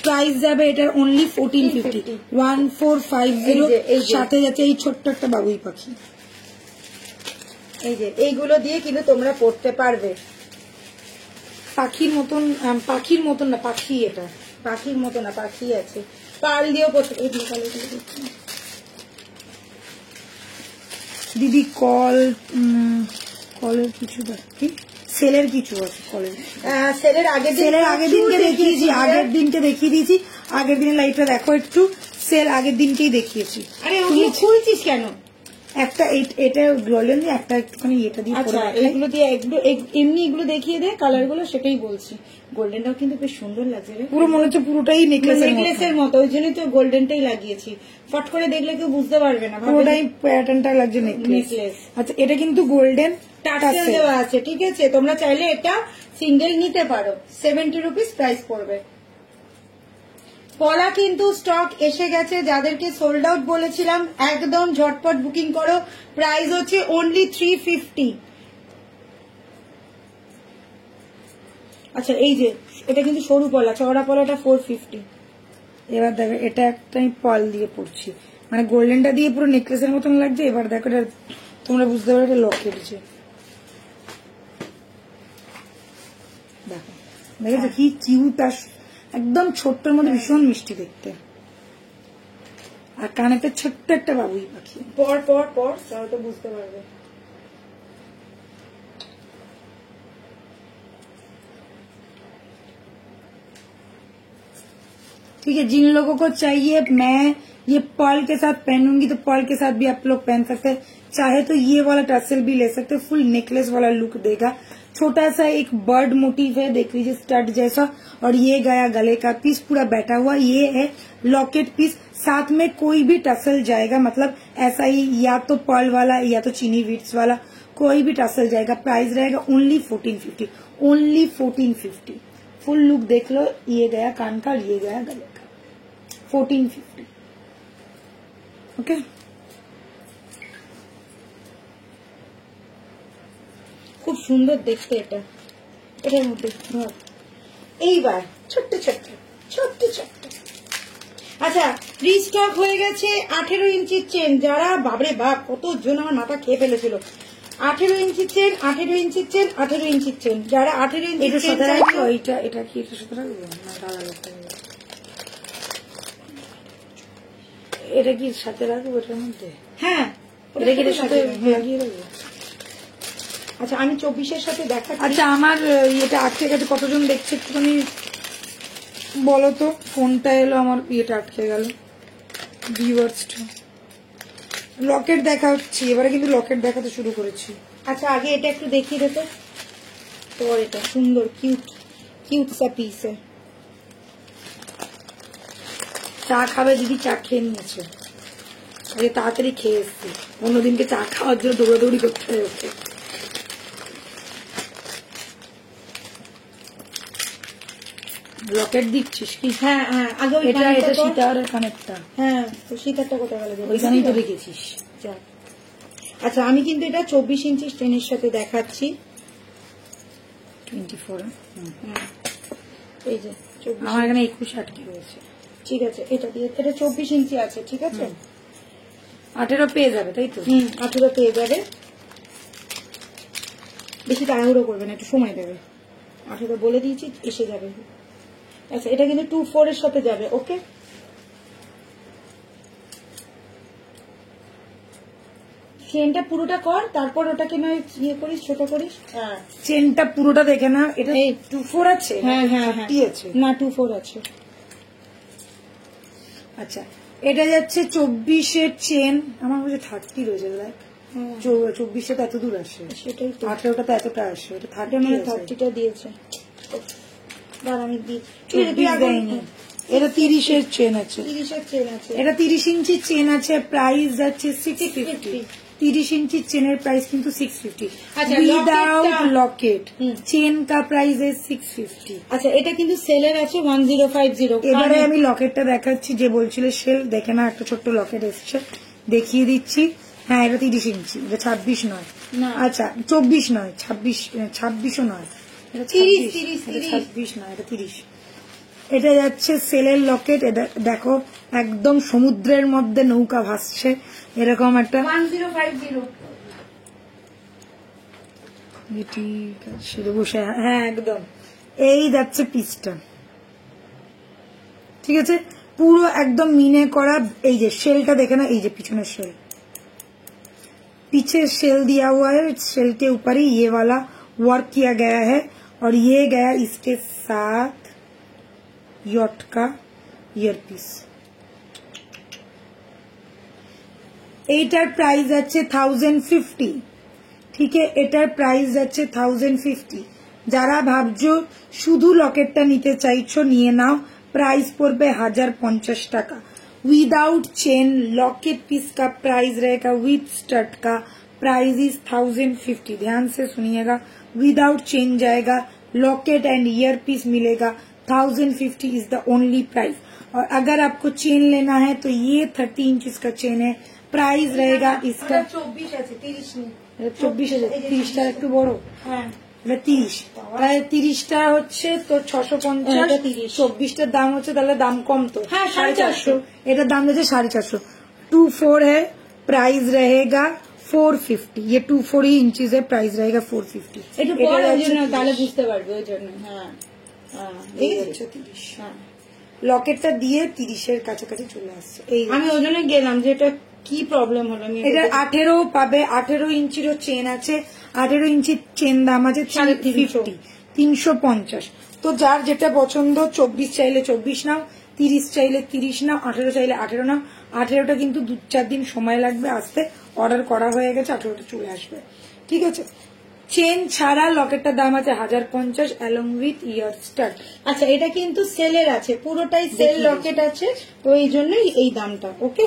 প্রাইস যাবে এটার অনলি 1450, 1450। সাথে যাচ্ছে এই ছোট্ট একটা বাবুই পাখি। এই যে এইগুলো দিয়ে কিন্তু তোমরা পড়তে পারবে, পাখির মতন না, পাখি, এটা পাখির মতো না, পাখি আছে, পার্ল দিয়েও পড়তে। দিদি কলের কিছু কি সেলের কিছু আছে কলের সেলের আগের দিনকে দেখিয়েছি, আগের দিনকে দেখিয়ে দিয়েছি, আগের দিনের লাইভটা দেখো একটু, সেল আগের দিনকেই দেখিয়েছি। আরে ওগুলো খুলছিস কেন? একটা এটা গোল্ডেন দিয়ে একটা একটুখানি এটা দিয়ে, আচ্ছা এগুলো দিয়ে এমনি এগুলো দেখিয়ে দে কালার গুলো, সেটাই বলছি। গোল্ডেনটাও কিন্তু বেশ সুন্দর লাগছে রে, পুরো মনে হচ্ছে পুরোটাই নেকলেসের মতো, ওই জন্যই তো গোল্ডেনটাই লাগিয়েছি। ফট করে দেখলে কেউ বুঝতে পারবে না, পুরোটাই প্যাটার্নটা লাগছে নেকলেস। আচ্ছা এটা কিন্তু গোল্ডেন টার্সেল দেওয়া আছে, ঠিক আছে? তোমরা চাইলে এটা সিঙ্গেল নিতে পারো, 70 রুপিস প্রাইস পড়বে। পলা কিন্তু স্টক এসে গেছে, যাদেরকে সোল্ড আউট বলেছিলাম একদম ঝটপট বুকিং করো। প্রাইস হচ্ছে অনলি 350। আচ্ছা এই যে এটা কিন্তু সরু পলা, চওড়া পলাটা 450। এবার দেখো এটা একটা আমি পাল দিয়ে পড়ছি, মানে গোল্ডেনটা দিয়ে পুরো নেকলেসের মতন লাগছে। এবার দেখো এটা তোমরা বুঝতে পারো এটা লকেট, যে দেখো দেখেছো কি কিউট, আর একদম ছোট্টর মধ্যে ভীষণ মিষ্টি দেখতে, আর কানেতে ছোট্ট একটা বাবুই পাখি। পর পর পর তাহলে তো বুঝতে পারবে। ठीक है, जिन लोगों को चाहिए मैं ये पर्ल के साथ पहनूंगी तो पर्ल के साथ भी आप लोग पहन सकते हैं, चाहे तो ये वाला टसल भी ले सकते हैं, फुल नेकलेस वाला लुक देगा। छोटा सा एक बर्ड मोटिव है, देख लीजिए स्टड जैसा, और ये गया गले का पीस पूरा बैठा हुआ, ये है लॉकेट पीस, साथ में कोई भी टसल जाएगा, मतलब ऐसा ही या तो पर्ल वाला या तो चीनी बीट्स वाला कोई भी टसल जाएगा। प्राइस रहेगा ओनली 1450, ओनली 1450। फुल लुक देख लो, ये गया कान का, ये गया गले का, 1450। ओके খুব সুন্দর দেখতে এটা, এটার মধ্যে ধর এইবার ছোট্ট ছোট্ট ছোট্ট ছোট্ট। আচ্ছা রিস্টক হয়ে গেছে 18 ইঞ্চির চেন, যারা বাবরে বাপ কতজন আমার মাথা খেয়ে ফেলেছিল। 18 ইঞ্চির চেন, 18 ইঞ্চির চেন, 18 ইঞ্চির চেন, যারা 18 ইঞ্চির চেন চাইছো। এটা কি এটা সাথে রাখবো না, দাদা এটা কি সাথে রাখবো এটার মধ্যে? হ্যাঁ এটা কি এটার সাথে লাগিয়ে রাখবো? আচ্ছা আমি 24-এর সাথে দেখাচ্ছি। আচ্ছা আমার এটা আটকে গেছে, কতজন দেখছে একটুখানি বলো তো। ফোনটা এলো আমার, ইয়েটা আটকে গেল, ভিউয়ার্সটা। লকেট দেখা হচ্ছে, এবারে কিন্তু লকেট দেখাতে শুরু করেছি। আচ্ছা আগে এটা একটু দেখিয়ে দিতে, তোর এটা সুন্দর কিউট কিউট সা পিস। চা খাবে দিদি, চা খেয়ে নিয়েছে, আগে তাড়াতাড়ি খেয়ে এসছি, অন্যদিনকে চা খাওয়ার জন্য দৌড়াদৌড়ি করতে হয় ওকে। লকেট দিচ্ছিস কি? হ্যাঁ হ্যাঁ আগে এটা এটা সীতাহারের কানেরটা। হ্যাঁ তো সীতারটা কোথায় গেল? ওইখানেই তো রেখেছিস। আচ্ছা আমি কিন্তু এটা 24 ইঞ্চি স্টেনের সাথে দেখাচ্ছি, 24। এই যে 24। আমার এখানে 21 আটকে রয়েছে। ঠিক আছে এটা দিয়ে, এটা 24 ইঞ্চি আছে, ঠিক আছে 18 পেয়ে যাবে তাই তো? 18 পেয়ে যাবে, বেশি তাড়াহুড়ো করবে না, একটু সময় দেবে। 18 বলে দিয়েছি, এসে যাবে। আচ্ছা এটা কিন্তু 24 এর সাথে যাবে। ওকে চেনটা পুরোটা কর, তারপর ওটাকে নয় ইয়ে করিস, ছোট করিস। হ্যাঁ চেনটা পুরোটা দেখে না, এটা 24 আছে? হ্যাঁ হ্যাঁ হ্যাঁ আছে না 24 আছে। আচ্ছা এটা যাচ্ছে 24-এর চেন, আমার কাছে 30 রয়েছে, দেখ 24-এ তো এত দূর আসে, সেটাই তো। 18টা তো এতটা আসে, এটা 30 মানে 30টা দিয়েছে। দাঁড়া আমি দিই, এটা 30-এর চেন আছে, 30-এর চেন আছে, এটা 30 ইঞ্চির চেন আছে, প্রাইস যাচ্ছে 650। 30 इंची चेन प्राइस किंतु 650। अच्छा विदाउट लॉकेट चेन का प्राइस है 650। আচ্ছা এটা কিন্তু সেলের আছে 1050। এবারে আমি লকেটটা দেখাচ্ছি, যে বলছিল সেল দেখে না, একটা ছোট্ট লকেট এসছে, দেখিয়ে দিচ্ছি। হ্যাঁ এটা 30 ইঞ্চি, এটা 26 নয়, আচ্ছা 24 নয়, 26ও নয়, 26 নয়, এটা 30। এটা যাচ্ছে সেলের লকেট, এটা দেখো একদম সমুদ্রের মধ্যে নৌকা ভাসছে এরকম একটা 1050। ঠিক আছে বসে, হ্যাঁ একদম এই যাচ্ছে পিসটা, ঠিক আছে পুরো একদম মিনে করা। এই যে শেলটা দেখে না, এই যে পিছনের শেল, पीछे शेल दिया हुआ है, शेल के ऊपर ही ये वाला वर्क किया गया है और ये गया इसके साथ यॉट का ईयरपिस। एटार प्राइस যাচ্ছে 1050, ঠিক আছে, এটার প্রাইস যাচ্ছে 1050। যারা ভাবছো শুধু লকেটটা নিতে চাইছো নিয়ে নাও, प्राइस पड़বে 1050 টাকা। विदाउट चेन लॉकेट पीस का प्राइस रहेगा विथ स्टड का प्राइस इज 1050। ध्यान से सुनिएगा, विदाउट चेन जाएगा, लॉकेट एंड ईयर पीस मिलेगा, 1050 इज द ओनली प्राइस। और अगर आपको चेन लेना है तो ये 30 इंच का चेन है, प्राइस रहेगा इसका 24 আছে 30 নেই, 24 है, 30টা একটু বড়, হ্যাঁ 30 তাহলে 30টা হচ্ছে তো 650, 24টার দাম হচ্ছে, তাহলে দাম কম তো, হ্যাঁ 450। এটার দাম হচ্ছে 450। 24 है, प्राइस रहेगा 450। ये 24 ही इंचेस है, प्राइस रहेगा 450। একটু পর ওই জন্য তাহলে বুঝতে পারবে ওই জন্য। হ্যাঁ হ্যাঁ এই হচ্ছে 30। লকেটটা দিয়ে 30-এর কাছাকাছি চলে আসছে। এই আমি ওই জন্য গেলাম যে এটা কি প্রবলেম হলো। আমি এটা 18 পাবে, 18 ইঞ্চিরও চেন আছে, 18 ইঞ্চির চেন দাম আছে 350। তো যার যেটা পছন্দ, 24 চাইলে 24 নাও, 30 চাইলে 30 নাও, 18 চাইলে 18 নাও। 18টা কিন্তু 2-4 দিন সময় লাগবে আসতে, অর্ডার করা হয়ে গেছে, 18টা চলে আসবে, ঠিক আছে। চেন ছাড়া লকেটটার দাম আছে 1050 অ্যালং উইথ ইয়ার স্টাড। আচ্ছা এটা কিন্তু সেলের আছে, পুরোটাই সেল লকেট আছে, তো এই জন্যই এই দামটা। ওকে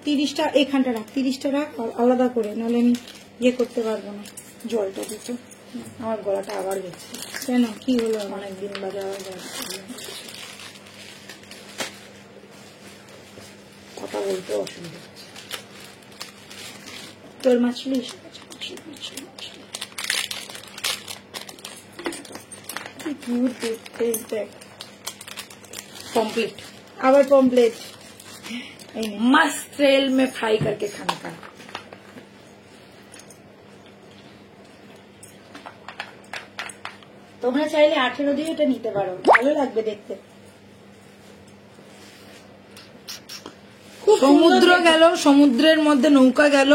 30টা এখানটা রাখ, 30টা রাখ আলাদা করে, নাহলে আমি ইয়ে করতে পারবো না। জলটা দিত, আমার গলাটা আবার গেছে। কেন কি হলো? অনেকদিন বাদে আবার কথা বলতে অসুবিধা হচ্ছে। তোর মাছলি कम्प्लीट আবার কমপ্লিট। मस्त तेल में फ्राई करके खाने का। তোমরা চাইলে 18 দিয়ে এটা নিতে পারো, ভালো লাগবে দেখতে। সমুদ্র গেল, সমুদ্রের মধ্যে নৌকা গেল,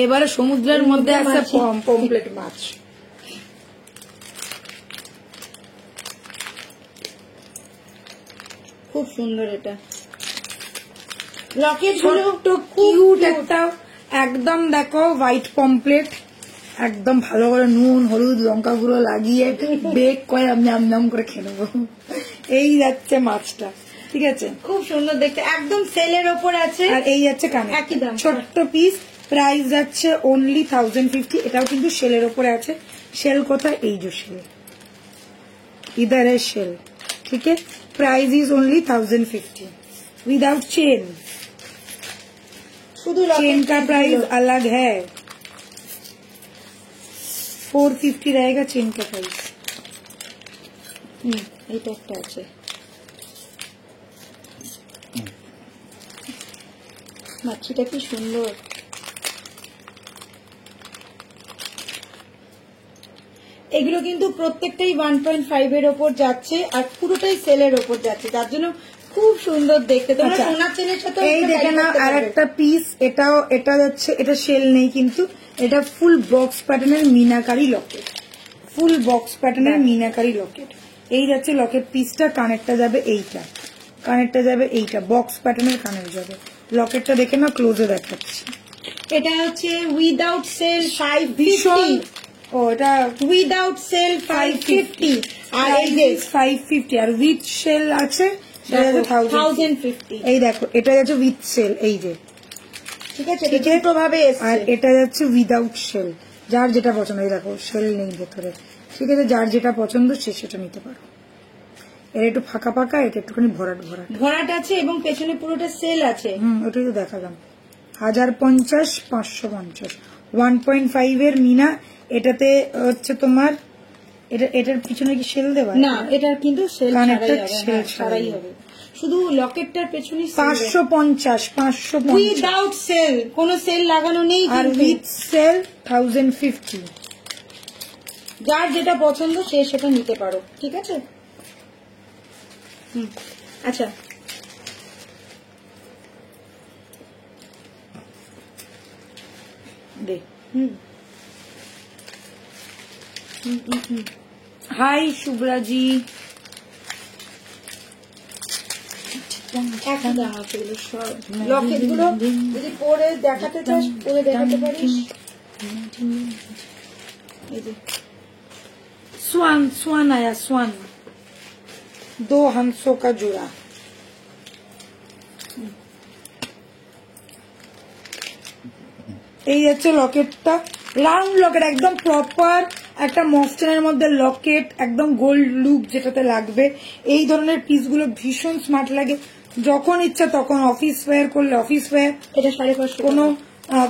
এবারে সমুদ্রের মধ্যে একটা পমপ্লেট মাছ। খুব সুন্দর এটা লকেট ছোট্ট কিউট একটা, একদম দেখো হোয়াইট পমপ্লেট, একদম ভালো করে নুন হলুদ লঙ্কা গুঁড়ো লাগিয়ে বেক করে আমি আমদাম করে খেয়ে নেবো। এই যাচ্ছে মাছটা, ঠিক আছে, খুব সুন্দর দেখতে, একদম সেলের ওপর আছে। আর এই যাচ্ছে কানে, একই দাম, ছোট্ট পিস, প্রাইস যাচ্ছে অনলি 1050। এটাও কিন্তু শেলের ওপরে আছে। শেল কোথায়? এই যে শেল, इधर है शेल, ठीक है। Price is only 1050 without chain. শুধু चेन का प्राइस अलग है, 450 रहेगा चेन का प्राइस। এটা একটা আছে, মাছিটা কি সুন্দর। এগুলো কিন্তু প্রত্যেকটাই 1.5 এর ওপর যাচ্ছে আর পুরোটাই সেলের ওপর যাচ্ছে, তার জন্য খুব সুন্দর দেখতে। তোমরা সোনার চেনের সাথে এই দেখে না আর একটা পিস, এটাও, এটা যাচ্ছে, এটা শেল নেই কিন্তু এটা ফুল বক্স প্যাটার্নের মিনাকারি লকেট, ফুল বক্স প্যাটার্নের মিনাকারি লকেট। এই যাচ্ছে লকেট পিসটা, কানেরটা যাবে এইটা, কানেরটা যাবে এইটা, বক্স প্যাটার্নের কানের যাবে। লকেটটা দেখে না ক্লোজে দেখাচ্ছি। এটা হচ্ছে উইদাউট সেল 550। ও এটা উইদাউট সেল 550 আর এই যে 550 আর উইথ সেল আছে 1050। এই দেখো এটা যাচ্ছে উইথ সেল, এই যে, ঠিক আছে, দুটো ভাবে এসছে। আর এটা যাচ্ছে উইদাউট সেল, যার যেটা পছন্দ। এই দেখো সেল নেই ভেতরে, ঠিক আছে, যার যেটা পছন্দ সে সেটা নিতে পারো। এটা একটু ফাঁকা ফাঁকা, এটা একটুখানি ভরাট ভরাট ভরাট আছে এবং পেছনে পুরোটা সেল আছে। ওটাই তো দেখালাম। 1050, 550, 1.5 এর মিনা। এটাতে হচ্ছে তোমার, এটার পিছনে কি সেল দেওয়া? না, এটার কিন্তু সেল ছাড়াই হবে, শুধু লকেটটার পেছনে 550, 550 উইদাউট সেল, কোনো সেল লাগানো নেই, আর উইথ সেল 1050। যার যেটা পছন্দ সে সেটা নিতে পারো, ঠিক আছে। আচ্ছা দে। হাই শুভ্রাজি। লকেট গুলো যদি পরে দেখাতে চাস পরে দেখাতে পারিস। स्वान स्वान आया स्वान 2 हंसों का जोड़ा। এই হচ্ছে লকেটটা, রাউন্ড লকেট, একদম প্রপার একটা মফটেনের মধ্যে লকেট, একদম গোল্ড লুক যেটাতে লাগবে। এই ধরনের পিসগুলো ভীষণ স্মার্ট লাগে, যখন ইচ্ছা তখন অফিস ওয়্যার করলে অফিস ওয়্যার। এটা 550 কোনো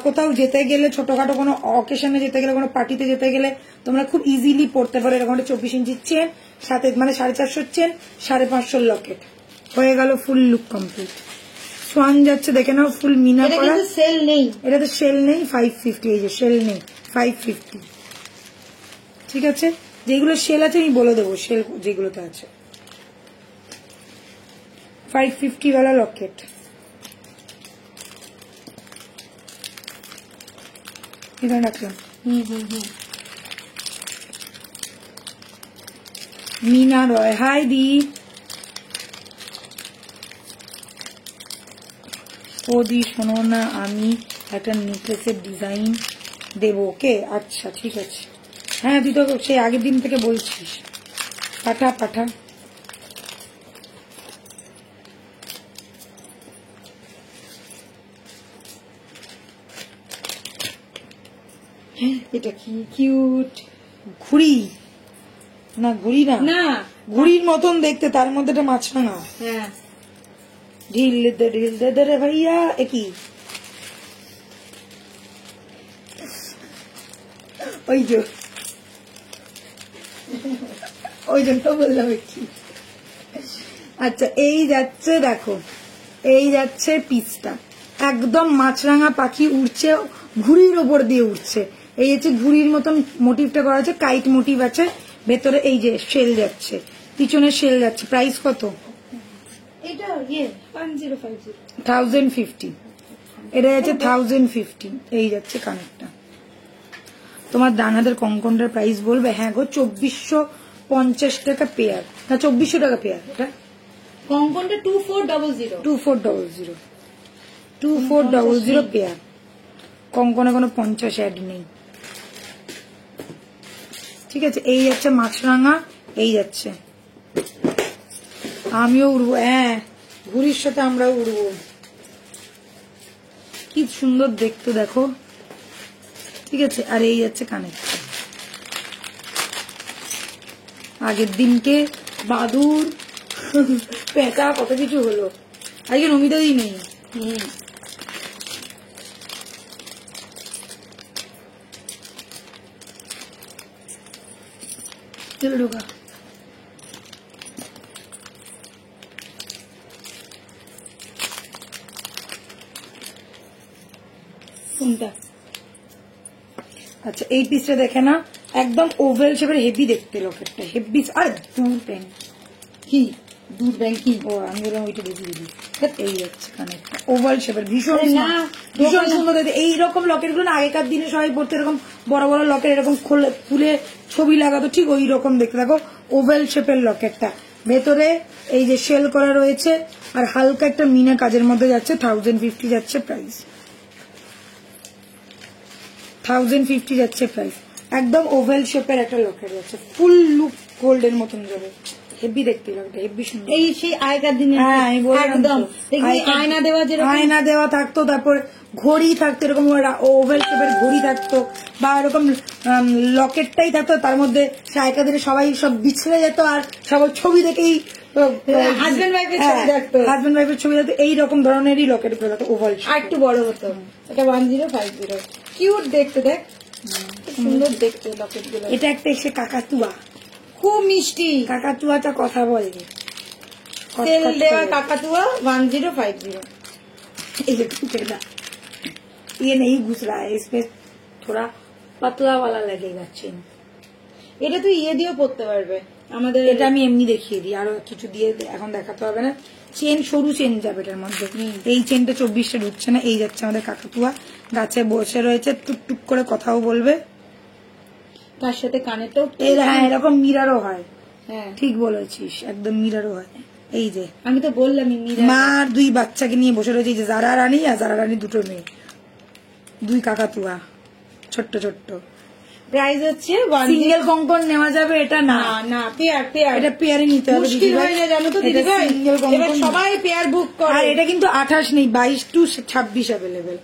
কোথাও যেতে গেলে, ছোটখাটো কোনো অকেশনে যেতে গেলে, কোনো পার্টিতে যেতে গেলে তোমরা খুব ইজিলি পড়তে পারো। এরকম 24 ইঞ্চির চেন, সাথে মানে 450 চেন, 550 লকেট, হয়ে গেল ফুল লুক কমপ্লিট। সোয়ান যাচ্ছে দেখে নাও, ফুল মিনা এটা করা। কিন্তু সেল নেই, এটাতে সেল নেই, 550। এই যে সেল নেই, 550। ঠিক আছে, যেগুলো সেল আছে আমি বলে দেবো, সেল যেগুলোতে আছে। 550 वाला লকেট। এখানে রাখলাম। মিনা রয়, হাই দি। ও দি শোনো না, আমি একটা নেকলেসের ডিজাইন দেবো। ওকে, আচ্ছা ঠিক আছে। হ্যাঁ, তুই তো সেই আগের দিন থেকে বলছিস, পাঠা পাঠা। এটা কি কিউট। ঘুড়ি না, ঘুড়ি না, না ঘুড়ির মতন দেখতে, তার মধ্যে একটা মাছরাঙা। হ্যাঁ, ঢিল দে দে রে ভাইয়া। একই ওই যে, ওই জন্য বললাম একটু। আচ্ছা, এই যাচ্ছে দেখো, এই যাচ্ছে পিসটা, একদম মাছরাঙা পাখি উড়ছে, ঘুড়ির ওপর দিয়ে উঠছে। এই হচ্ছে ঘুড়ির মতন মোটিভটা করা আছে, কাইট মোটিভ আছে ভেতরে। এই যে শেল যাচ্ছে, পিছনে শেল যাচ্ছে। প্রাইস কত? এটা 1050। 1050। এটা যাচ্ছে 1050। এই যাচ্ছে কানেরটা। তোমার ডানাদের কঙ্কনটার প্রাইস বলবে? হ্যাঁ গো, 2450 টাকা পেয়ার, না 2400 টাকা পেয়ার। এটা কঙ্কনটা 2400। 2400 পেয়ার। কঙ্কনে কোনো 50 অ্যাড নেই। ঠিক আছে, এই যাচ্ছে মাছরাঙা, এই যাচ্ছে। আমিও উড়বো, হ্যাঁ, ঘুড়ির সাথে আমরাও উড়বো। কি সুন্দর দেখতে দেখো। ঠিক আছে, আর এই যাচ্ছে কানেরটা। আগের দিনকে বাদুর, পেঁচা, কত কিছু হলো। আজকে নমিতা দিই নেই। চলো ঢোকা। কোনটা? আচ্ছা, এই পিসটা দেখে না, একদম ওভেল শেপের, হেভি দেখতে লকেটটা, হেভি। আর দূর ব্যাংক কি দূর ব্যাংকি? ও, আমি বললাম ওইটা দেখি দিদি। এই যাচ্ছে কানেরটা, ওভাল শেপের, ভীষণ না, ভীষণ সুন্দর দেখতে। এইরকম লকেট গুলো না আগেকার দিনে সবাই পড়তে, এরকম বড় বড় লকেট, এরকম খুলে ছবি লাগাতো, ঠিক ওই রকম দেখতে। দেখো ওভাল শেপের লকেটটা, ভেতরে এই যে শেল করা রয়েছে, আর হালকা একটা মিনা কাজের মধ্যে যাচ্ছে। 1050 যাচ্ছে প্রাইস, 1050 যাচ্ছে প্রাইস। একদম ওভেল শেপের একটা লকেট যাচ্ছে, ফুল লুক গোল্ডের মতন যাবে, হেভি দেখতে লাগবে, হেভি সুন্দর। এই সেই আগেকার দিনে। হ্যাঁ, আমি বললাম একদম তো। দেখবি আয়না দেওয়া, যেরকম আয়না দেওয়া থাকতো, তারপর ঘড়ি থাকতো, এরকম ওভেল শেপের ঘড়ি থাকতো, বা এরকম লকেটটাই থাকতো, তার মধ্যে আগেকার দিনে সবাই সব বিছড়ে যেত, আর সবাই ছবি দেখেই হাজবেন্ড ওয়াইফের ছবি থাকতো, হাজবেন্ড ওয়াইফের ছবি থাকতো। এইরকম ধরনেরই লকেট গুলো থাকতো, ওভাল। আর একটু বড় হতো। এটা 1050। কিউট দেখতে, দেখ সুন্দর দেখতে লকেট গুলো। এটা একটা এসে কাকাতুয়া, খুব মিষ্টি। কাকাতুয়াটা কথা বলে, তেল দেওয়া কাকাতুয়া 1050। ये नहीं घुस रहा है, इसमें थोड़ा पतला वाला लगेगा चेन। এটা তুই ইয়ে দিয়েও পড়তে পারবে আমাদের। এটা আমি এমনি দেখিয়ে দিই, আরো কিছু দিয়ে এখন দেখাতে হবে না, চেন সরু চেন যাবে এটার মধ্যে। এই চেনটা 24টা ঢুকছে না। এই যাচ্ছে আমাদের কাকাতুয়া, গাছে বসে রয়েছে, টুকটুক করে কথাও বলবে। তার সাথে কানেরটাও হ্যাঁ এরকম মিরারও হয়। হ্যাঁ ঠিক বলেছিস, একদম মিরারও হয়। এই যে আমি তো বললামই মা আর 2 বাচ্চাকে নিয়ে বসে রয়েছে, এই যে জারা রানী আর জারা রানী 2 মেয়ে, 2 কাকাতুয়া ছোট্ট ছোট্ট। প্রাইস হচ্ছে সিঙ্গেল কঙ্কন নেওয়া যাবে এটা না, না পেয়ার পেয়ার, এটা পেয়ারে নিতে হবে। মুশকিল হয়ে যায় জানো তো দিদি ভাই, এবার সবাই পেয়ার বুক করে। আর এটা কিন্তু 28 নেই, 22 to 26 অ্যাভেলেবেল।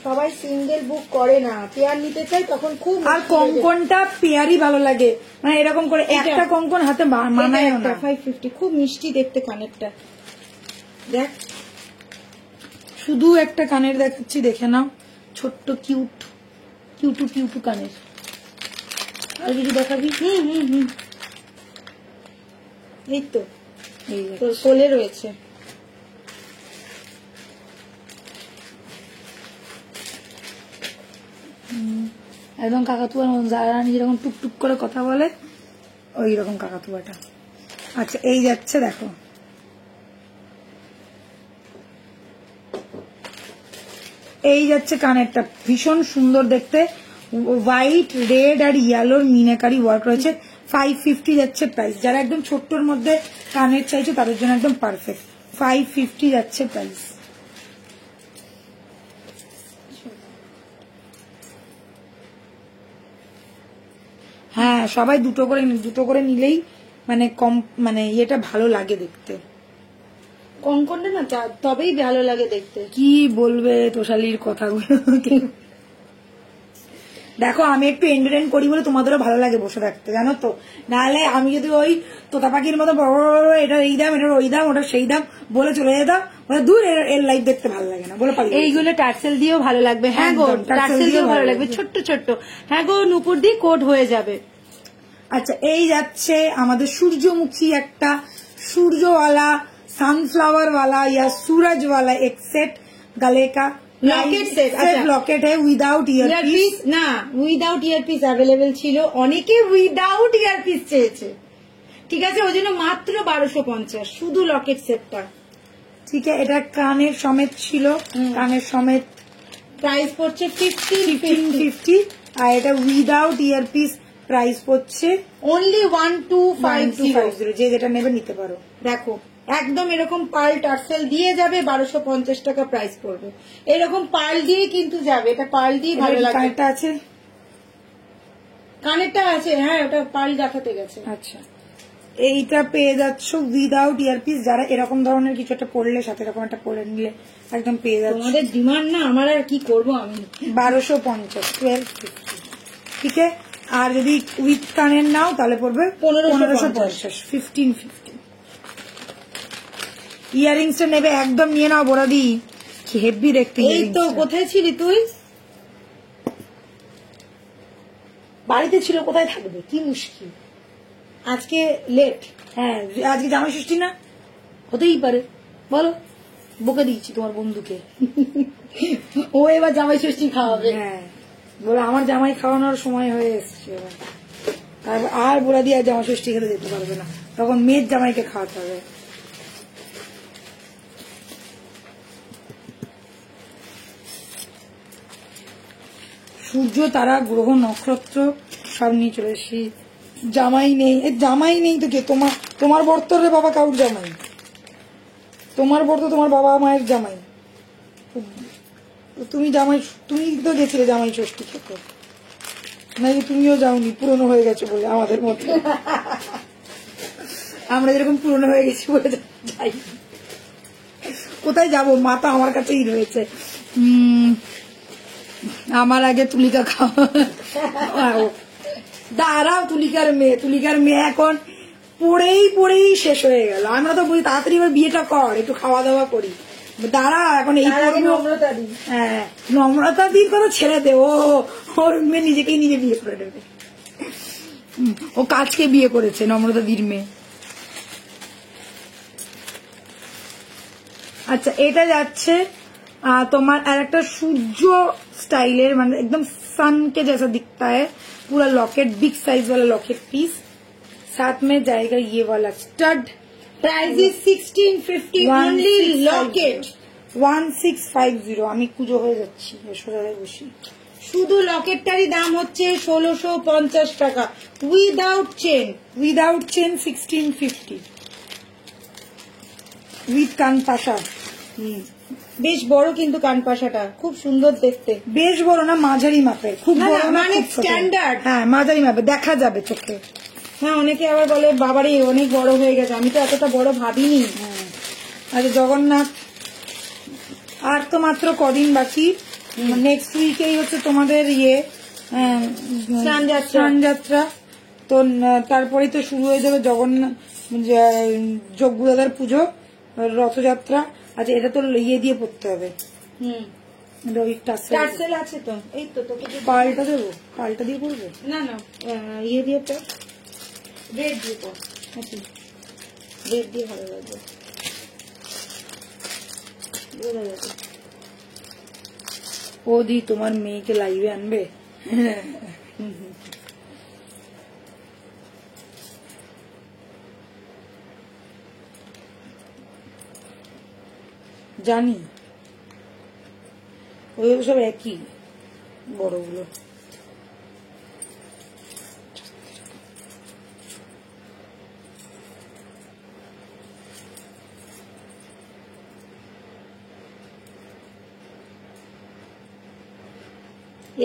সবাই সিঙ্গেল বুক করে না, পেয়ার নিতে চাই তখন খুব। আর কঙ্কনটা পেয়ারই ভালো লাগে, মানে এরকম করে একটা কঙ্কন হাতে মানায় না। 550 খুব মিষ্টি দেখতে কানেরটা, দেখ শুধু একটা কানের দেখাচ্ছি, দেখে নাও, ছোট্ট কিউট কিউটু কিউটু কানের। আর কিছু দেখাবি? এই তো এই তোর কোলে রয়েছে। একদম কাকাতুয়ার মতন, যারা রানী যেরকম টুকটুক করে কথা বলে ওই রকম কাকাতুয়াটা। আচ্ছা এই যাচ্ছে দেখো, এই যাচ্ছে কানেরটা, ভীষণ সুন্দর দেখতে, হোয়াইট রেড আর ইয়েলোর মিনাকারি ওয়ার্ক রয়েছে। 550 যাচ্ছে প্রাইস। যারা একদম ছোট্টর মধ্যে কানের চাইছে তাদের জন্য একদম পারফেক্ট। 550 যাচ্ছে প্রাইস। হ্যাঁ সবাই দুটো করে নিলেই মানে কম, মানে ইয়েটা ভালো লাগে দেখতে। কঙ্কনটা না তবেই ভালো লাগে দেখতে। কি বলবে তোষালির কথাগুলো। দেখো আমি একটু এন্টারটেইন করি বলে তোমাদেরও ভালো লাগে বসে থাকতে, জানো তো। নাহলে আমি যদি ওই তোতা পাখির মতো বড় এটা এই দাম, এটা ওই দাম, ওটা সেই দাম বলে চলে যেতাম, বলে দূর এর লাইফ দেখতে ভালো লাগে না বলে পালিয়ে। এইগুলো টার্সেল দিয়েও ভালো লাগবে। হ্যাঁ গো টার্সেল দিয়েও ভালো লাগবে, ছোট্ট ছোট্ট। হ্যাঁ গো নুপুর দিয়ে কোট হয়ে যাবে। আচ্ছা এই যাচ্ছে আমাদের সূর্যমুখী একটা সূর্যওয়ালা सनफ्लावर वाला या सूरज वाला एक सेट गले का लॉकेट सेट। अच्छा लॉकेट है विदाउट ईयरपीस না, উইদাউট ইয়ারপিস অ্যাভেলেবেল ছিল, অনেকে উইদাউট ইয়ারপিস চেয়েছে, ঠিক আছে, ওই জন্য মাত্র 1250 শুধু লকেট সেটটা। ঠিক আছে, এটা কানের সমেত ছিল, কানের সমেত প্রাইস পড়ছে 1550 আর এটা উইদাউট ইয়ারপিস প্রাইস পড়ছে অনলি 1250। যে যেটা নেবে নিতে পারো। দেখো একদম এরকম পার্ল টার্সেল দিয়ে যাবে, 1250 টাকা প্রাইস পড়বে। এরকম পার্ল দিয়ে কিন্তু যাবে, এটা পার্ল দিয়ে ভালো লাগে। কানেরটা আছে, কানেরটা আছে, হ্যাঁ ওটা পার্ল দেখাতে গেছে। আচ্ছা এইটা পেয়ে যাচ্ছ উইদাউট ইয়ারপিস। যারা এরকম ধরনের কিছু একটা পড়লে সাথে এরকম একটা পরে নিলে একদম পেয়ে যাচ্ছে। তোমাদের ডিমান্ড না, আমার আর কি করবো আমি। 1250 1250 ঠিক আছে। আর যদি উইথ কানের নাও তাহলে পড়বে 1550 1550। ইয়ারিংসটা নেবে একদম নিয়ে নাও বড়দি, কি হেভি দেখতে। এই তো কোথায় ছিলি তুই? বাড়িতে ছিল, কোথায় থাকবে, কি মুশকিল। আজকে লেট। হ্যাঁ আজকে জামাই ষষ্ঠী না, হতেই পারে বলো, বকে দিয়েছি তোমার বন্ধুকে। ও এবার জামাই ষষ্ঠী খাওয়াবে। হ্যাঁ বলে আমার জামাই খাওয়ানোর সময় হয়ে এসছে এবার, আর বলে দিয়ে জামাই ষষ্ঠী খেতে যেতে পারবে না, তখন মেয়ের জামাইকে খাওয়াতে হবে। সূর্য তারা গ্রহ নক্ষত্র সব নিয়ে চলে এসেছি। জামাই নেই, জামাই নেই তো কে, তোমার বর্তর রে বাবা, কাউর জামাই, তোমার বর্ত তোমার বাবা মায়ের জামাই। তুমি জামাই, তুমি তো গেছিলে জামাই ষষ্ঠী খেতে নাকি? তুমিও যাওনি, পুরনো হয়ে গেছো বলে আমাদের মতো। আমরা যেরকম পুরনো হয়ে গেছি বলে যাই, কোথায় যাবো, মা তো আমার কাছেই রয়েছে। আমার আগে তুলিকা খাওয়া, দাঁড়াও, তুলিকার মেয়ে এখন পড়েই শেষ হয়ে গেল। আমরা তো বলি তাড়াতাড়ি এবার বিয়েটা কর, একটু খাওয়া দাওয়া করি, দাঁড়া এখন এই হ্যাঁ নম্রতা দির কথা ছেড়ে দে, ওর মেয়ে নিজেকেই নিজে বিয়ে করে নেবে, ও কাজকে বিয়ে করেছে নম্রতা দির মেয়ে। আচ্ছা এটা যাচ্ছে তোমার আর একটা সূর্য स्टाइलर, মানে एकदम सन के जैसा दिखता है, पूरा लॉकेट, बिग साइज वाला लॉकेट पीस, साथ में जाएगा ये वाला stud. Price is 1650 only Locket 1650। আমি কুজো হয়ে যাচ্ছি, সোজা হয়ে বসি। শুধু লকেটটারই দাম হচ্ছে 1650 টাকা without chain. Without chain 1650 with কানপাশা। বেশ বড় কিন্তু কানপাশাটা খুব সুন্দর দেখতে। বেশ বড় না, মাঝারি মাপের, খুব না, বড় না, না, মানে খুব ছোট। standard। হ্যাঁ মাঝারি মাপের, দেখা যাবে চোখে। হ্যাঁ, অনেকে আবার বলে বাবারে অনেক বড় হয়ে গেছে, আমি তো এতটা বড় ভাবিনি। আচ্ছা জগন্নাথ, আর তো মাত্র কদিন বাকি। নেক্সট উইকেই হচ্ছে তোমাদের স্নানযাত্রা। তো তারপরেই তো শুরু হয়ে যাবে জগন্নাথ যজ্ঞদাদার পুজো, রথযাত্রা। আচ্ছা এটা তো দিয়ে পড়তে হবে। টার্সেল আছে তো, এই তো তোকে পাল্টা দেবো, পাল্টা দিয়ে পড়বে না না দিয়ে তো রেড দিয়ে পড়। আচ্ছা রেড দিয়ে ভালো লাগবে, বোঝা যাবে। ও দি তোমার মেয়েকে লাইভে আনবে। জানি ওইগুলো সব একই বড়গুলো।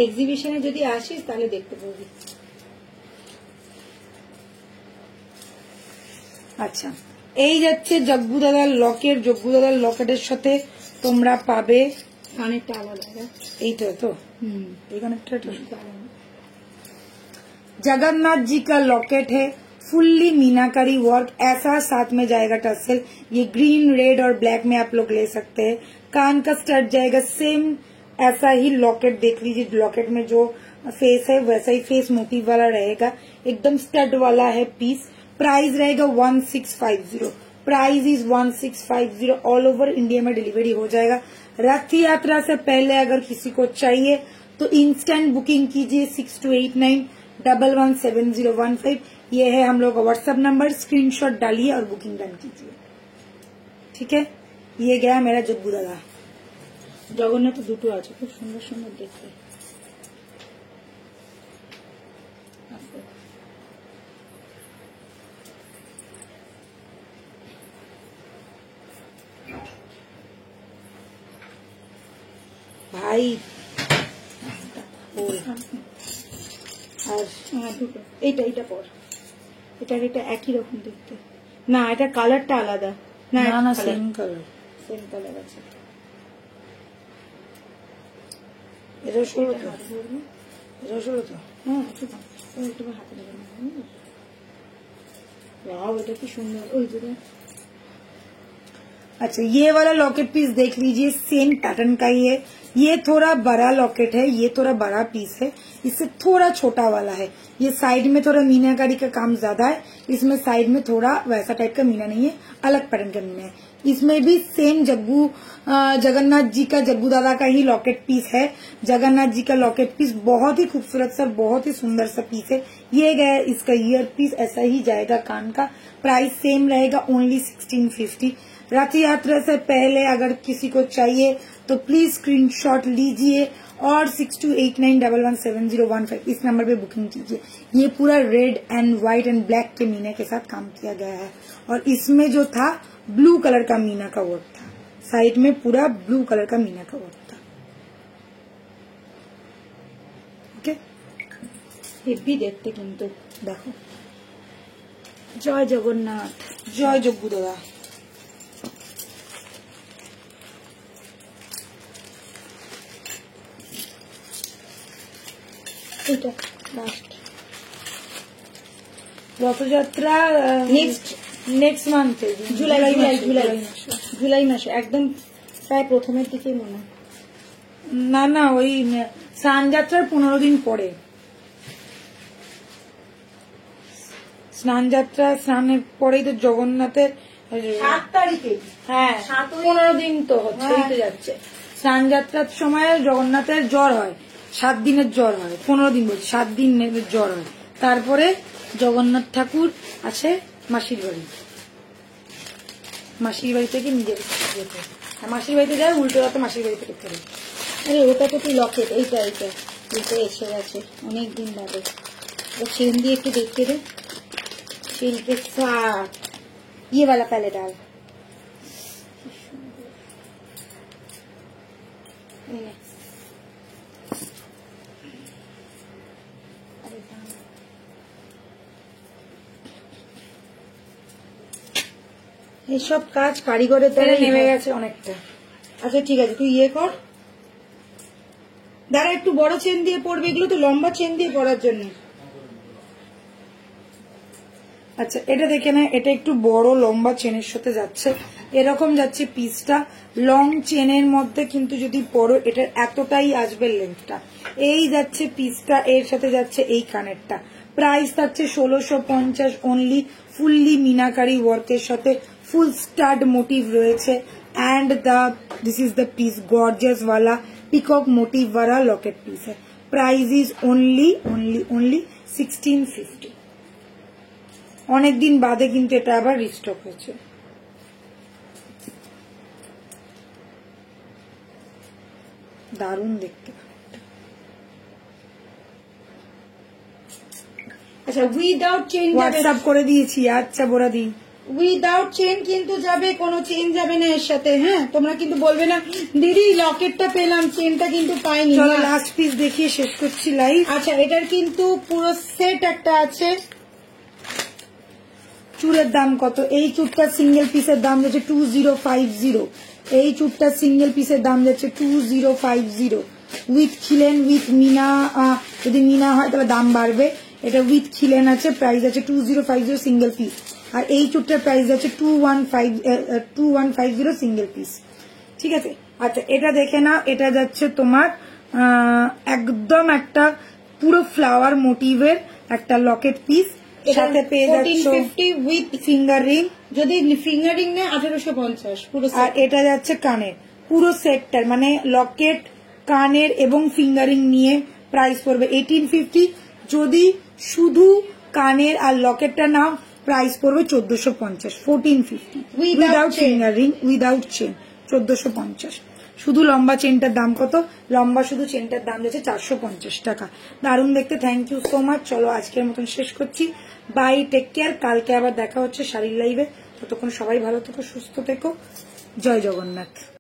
এক্সিবিশনে যদি আসিস তাহলে দেখতে পাবি। আচ্ছা এই যাচ্ছে যজ্ঞদাদার লকেট। যজ্ঞদাদার লকেটের সাথে তোমরা পাবে কানেরটা আলাদা। এইটা তো এই কানেরটা जगन्नाथ जी का लॉकेट है, फुल्ली मीनाकारी वर्क, ऐसा साथ में जाएगा टसल। ये ग्रीन, रेड और ब्लैक में आप लोग ले सकते हैं। कान का स्टड जाएगा सेम ऐसा ही लॉकेट। देख लीजिए लॉकेट में जो फेस है वैसा ही फेस मोटिव वाला रहेगा, एकदम स्टड वाला है पीस। प्राइस रहेगा 1650। Price is 1650। All over India में डिलीवरी हो जाएगा। रथ यात्रा से पहले अगर किसी को चाहिए तो इंस्टेंट बुकिंग कीजिए 6289117015। ये है हम लोग का व्हाट्सएप नंबर, स्क्रीनशॉट डालिए और बुकिंग डन कीजिए। ठीक है, ये गया मेरा जग्गू दादा। জগন্নাথ দুটো আছে, খুব সুন্দর সুন্দর দেখতে। भाई আর দুটো, এইটা এইটা পর, এটা একই রকম দেখতে। না এটা কালারটা আলাদা। না না সেম কালার, সেম কালার আছে। এটা ষোলো তো, এটা ষোলো তো। হ্যাঁ একটু হাতে দেবেন। वाव এটা কি সুন্দর। ওই যে अच्छा ये वाला लॉकेट पीस देख लीजिए, सेम पैटर्न का ही है। ये थोड़ा बड़ा लॉकेट है, ये थोड़ा बड़ा पीस है, इससे थोड़ा छोटा वाला है। ये साइड में थोड़ा मीनाकारी का काम ज्यादा है, इसमें साइड में थोड़ा वैसा टाइप का मीना नहीं है, अलग पैटर्न का मीना है। इसमें भी सेम जगन्नाथ जी का, जग्गू दादा का ही लॉकेट पीस है। जगन्नाथ जी का लॉकेट पीस बहुत ही खूबसूरत सा, बहुत ही सुंदर सा पीस है। ये गया इसका ईयर पीस, ऐसा ही जाएगा कान का। प्राइस सेम रहेगा ओनली 1650। रथ यात्रा से पहले अगर किसी को चाहिए तो प्लीज स्क्रीनशॉट लीजिए और 6289117015 इस नंबर पे बुकिंग कीजिए। ये पूरा red and white and black के मीना के साथ काम किया गया है, और इसमें जो था ब्लू कलर का मीना का वर्क था, साइड में पूरा ब्लू कलर का मीना का वर्क था। ओके, হেভি দেখতে কিন্তু। देखो, जय जगन्नाथ, जय जग्गू दादा। এটা লাস্ট রথযাত্রা নেক্সট মান্থে, জুলাই মাসে একদম প্রায় প্রথমের দিকে মনে হয়। না না ওই স্নানযাত্রার 15 দিন পরে। স্নানের পরেই তো জগন্নাথের 7 তারিখে। হ্যাঁ 15 দিন তো হচ্ছেই তো যাচ্ছে। স্নানযাত্রার সময় জগন্নাথের জ্বর হয়, 7 দিনের জ্বর হয়, 15 দিন বলছি, 7 দিনের জ্বর হয়। তারপরে জগন্নাথ ঠাকুর আসে মাসির বাড়ি। মাসির বাড়ি থেকে নিজের যেতে, আর মাসির বাড়িতে যায় উল্টো রাতে মাসির বাড়ি থেকে ফেরে। আরে ওটা তো তুই লকেট, এইটা এইটা এইটা এসে গেছে অনেকদিন বাদে। ও চেন দিয়ে একটু দেখতে দে। চেন के साथ ये वाला पहले डाल। এইসব কাজ কারিগরের দ্বারা নেমে গেছে অনেকটা। আচ্ছা ঠিক আছে, তুই ইয়ে কর, দাঁড়া একটু বড় চেন দিয়ে পড়বে, এগুলো তো লম্বা চেন দিয়ে পড়ার জন্য। আচ্ছা এটা দেখে না, এটা একটু বড় লম্বা চেনের সাথে যাচ্ছে, এরকম যাচ্ছে পিসটা। লং চেনের মধ্যে কিন্তু যদি পরো এটার এতটাই আসবে লেন্থটা, এই যাচ্ছে পিসটা, এর সাথে যাচ্ছে এই কানেরটা। প্রাইস থাকছে 1650 অনলি, ফুললি মিনাকারি ওয়ার্কের সাথে ফুল স্টাড মোটিভ রয়েছে। And this is the piece gorgeous वाला पिकॉक मोटिव वाला लॉकेट पीस है। Price is only 1650। অনেকদিন বাদে কিন্তু এটা আবার রিস্টক হয়েছে। দারুণ দেখতে। আচ্ছা উইদাউট চেন হোয়াটসঅ্যাপ করে দিয়েছি। আচ্ছা বোরা দি, উইদাউট চেন কিন্তু যাবে, কোনো চেন যাবে না এর সাথে। হ্যাঁ তোমরা কিন্তু বলবে না দিদি লকেটটা পেলাম চেনটা কিন্তু পাইনি। চলো লাস্ট পিস দেখিয়ে শেষ করছি লাইভ। আচ্ছা এটার কিন্তু পুরো সেট একটা আছে। চুড়ের দাম কত? এই চুড়টার সিঙ্গেল পিসের দাম যাচ্ছে 2050। এই চুড়টার সিঙ্গেল পিসের দাম যাচ্ছে 2050 উইথ খিলেন উইথ মিনা। যদি মিনা হয় তাহলে দাম বাড়বে। এটা উইথ খিলেন আছে, প্রাইস আছে 2050 সিঙ্গেল পিস। আর এই চুড়টার প্রাইস আছে 2150 সিঙ্গেল পিস। ঠিক আছে। আচ্ছা এটা দেখে না, এটা যাচ্ছে তোমার একদম একটা পুরো ফ্লাওয়ার মোটিভের একটা লকেট পিস, সাথে পেয়ে যাচ্ছে 1450 উইথ ফিঙ্গার রিং। যদি ফিঙ্গার রিং নেয় 1850 পুরো আর এটা যাচ্ছে কানের পুরো সেটটার, মানে লকেট কানের এবং ফিঙ্গারিং নিয়ে প্রাইস পড়বে 1850। যদি শুধু কানের আর লকেটটা নাও প্রাইস পড়বে 1450। 1450 without finger ring without chain 1450। শুধু লম্বা চেনটার দাম কত? লম্বা শুধু চেনটার দাম যাচ্ছে 450 টাকা। দারুণ দেখতে। Thank you so much. চলো আজকের মতন শেষ করছি। Bye, take care. কালকে আবার দেখা হচ্ছে শাড়ির লাইভে। ততক্ষণ সবাই ভালো থেকো, সুস্থ থেকো। জয় জগন্নাথ।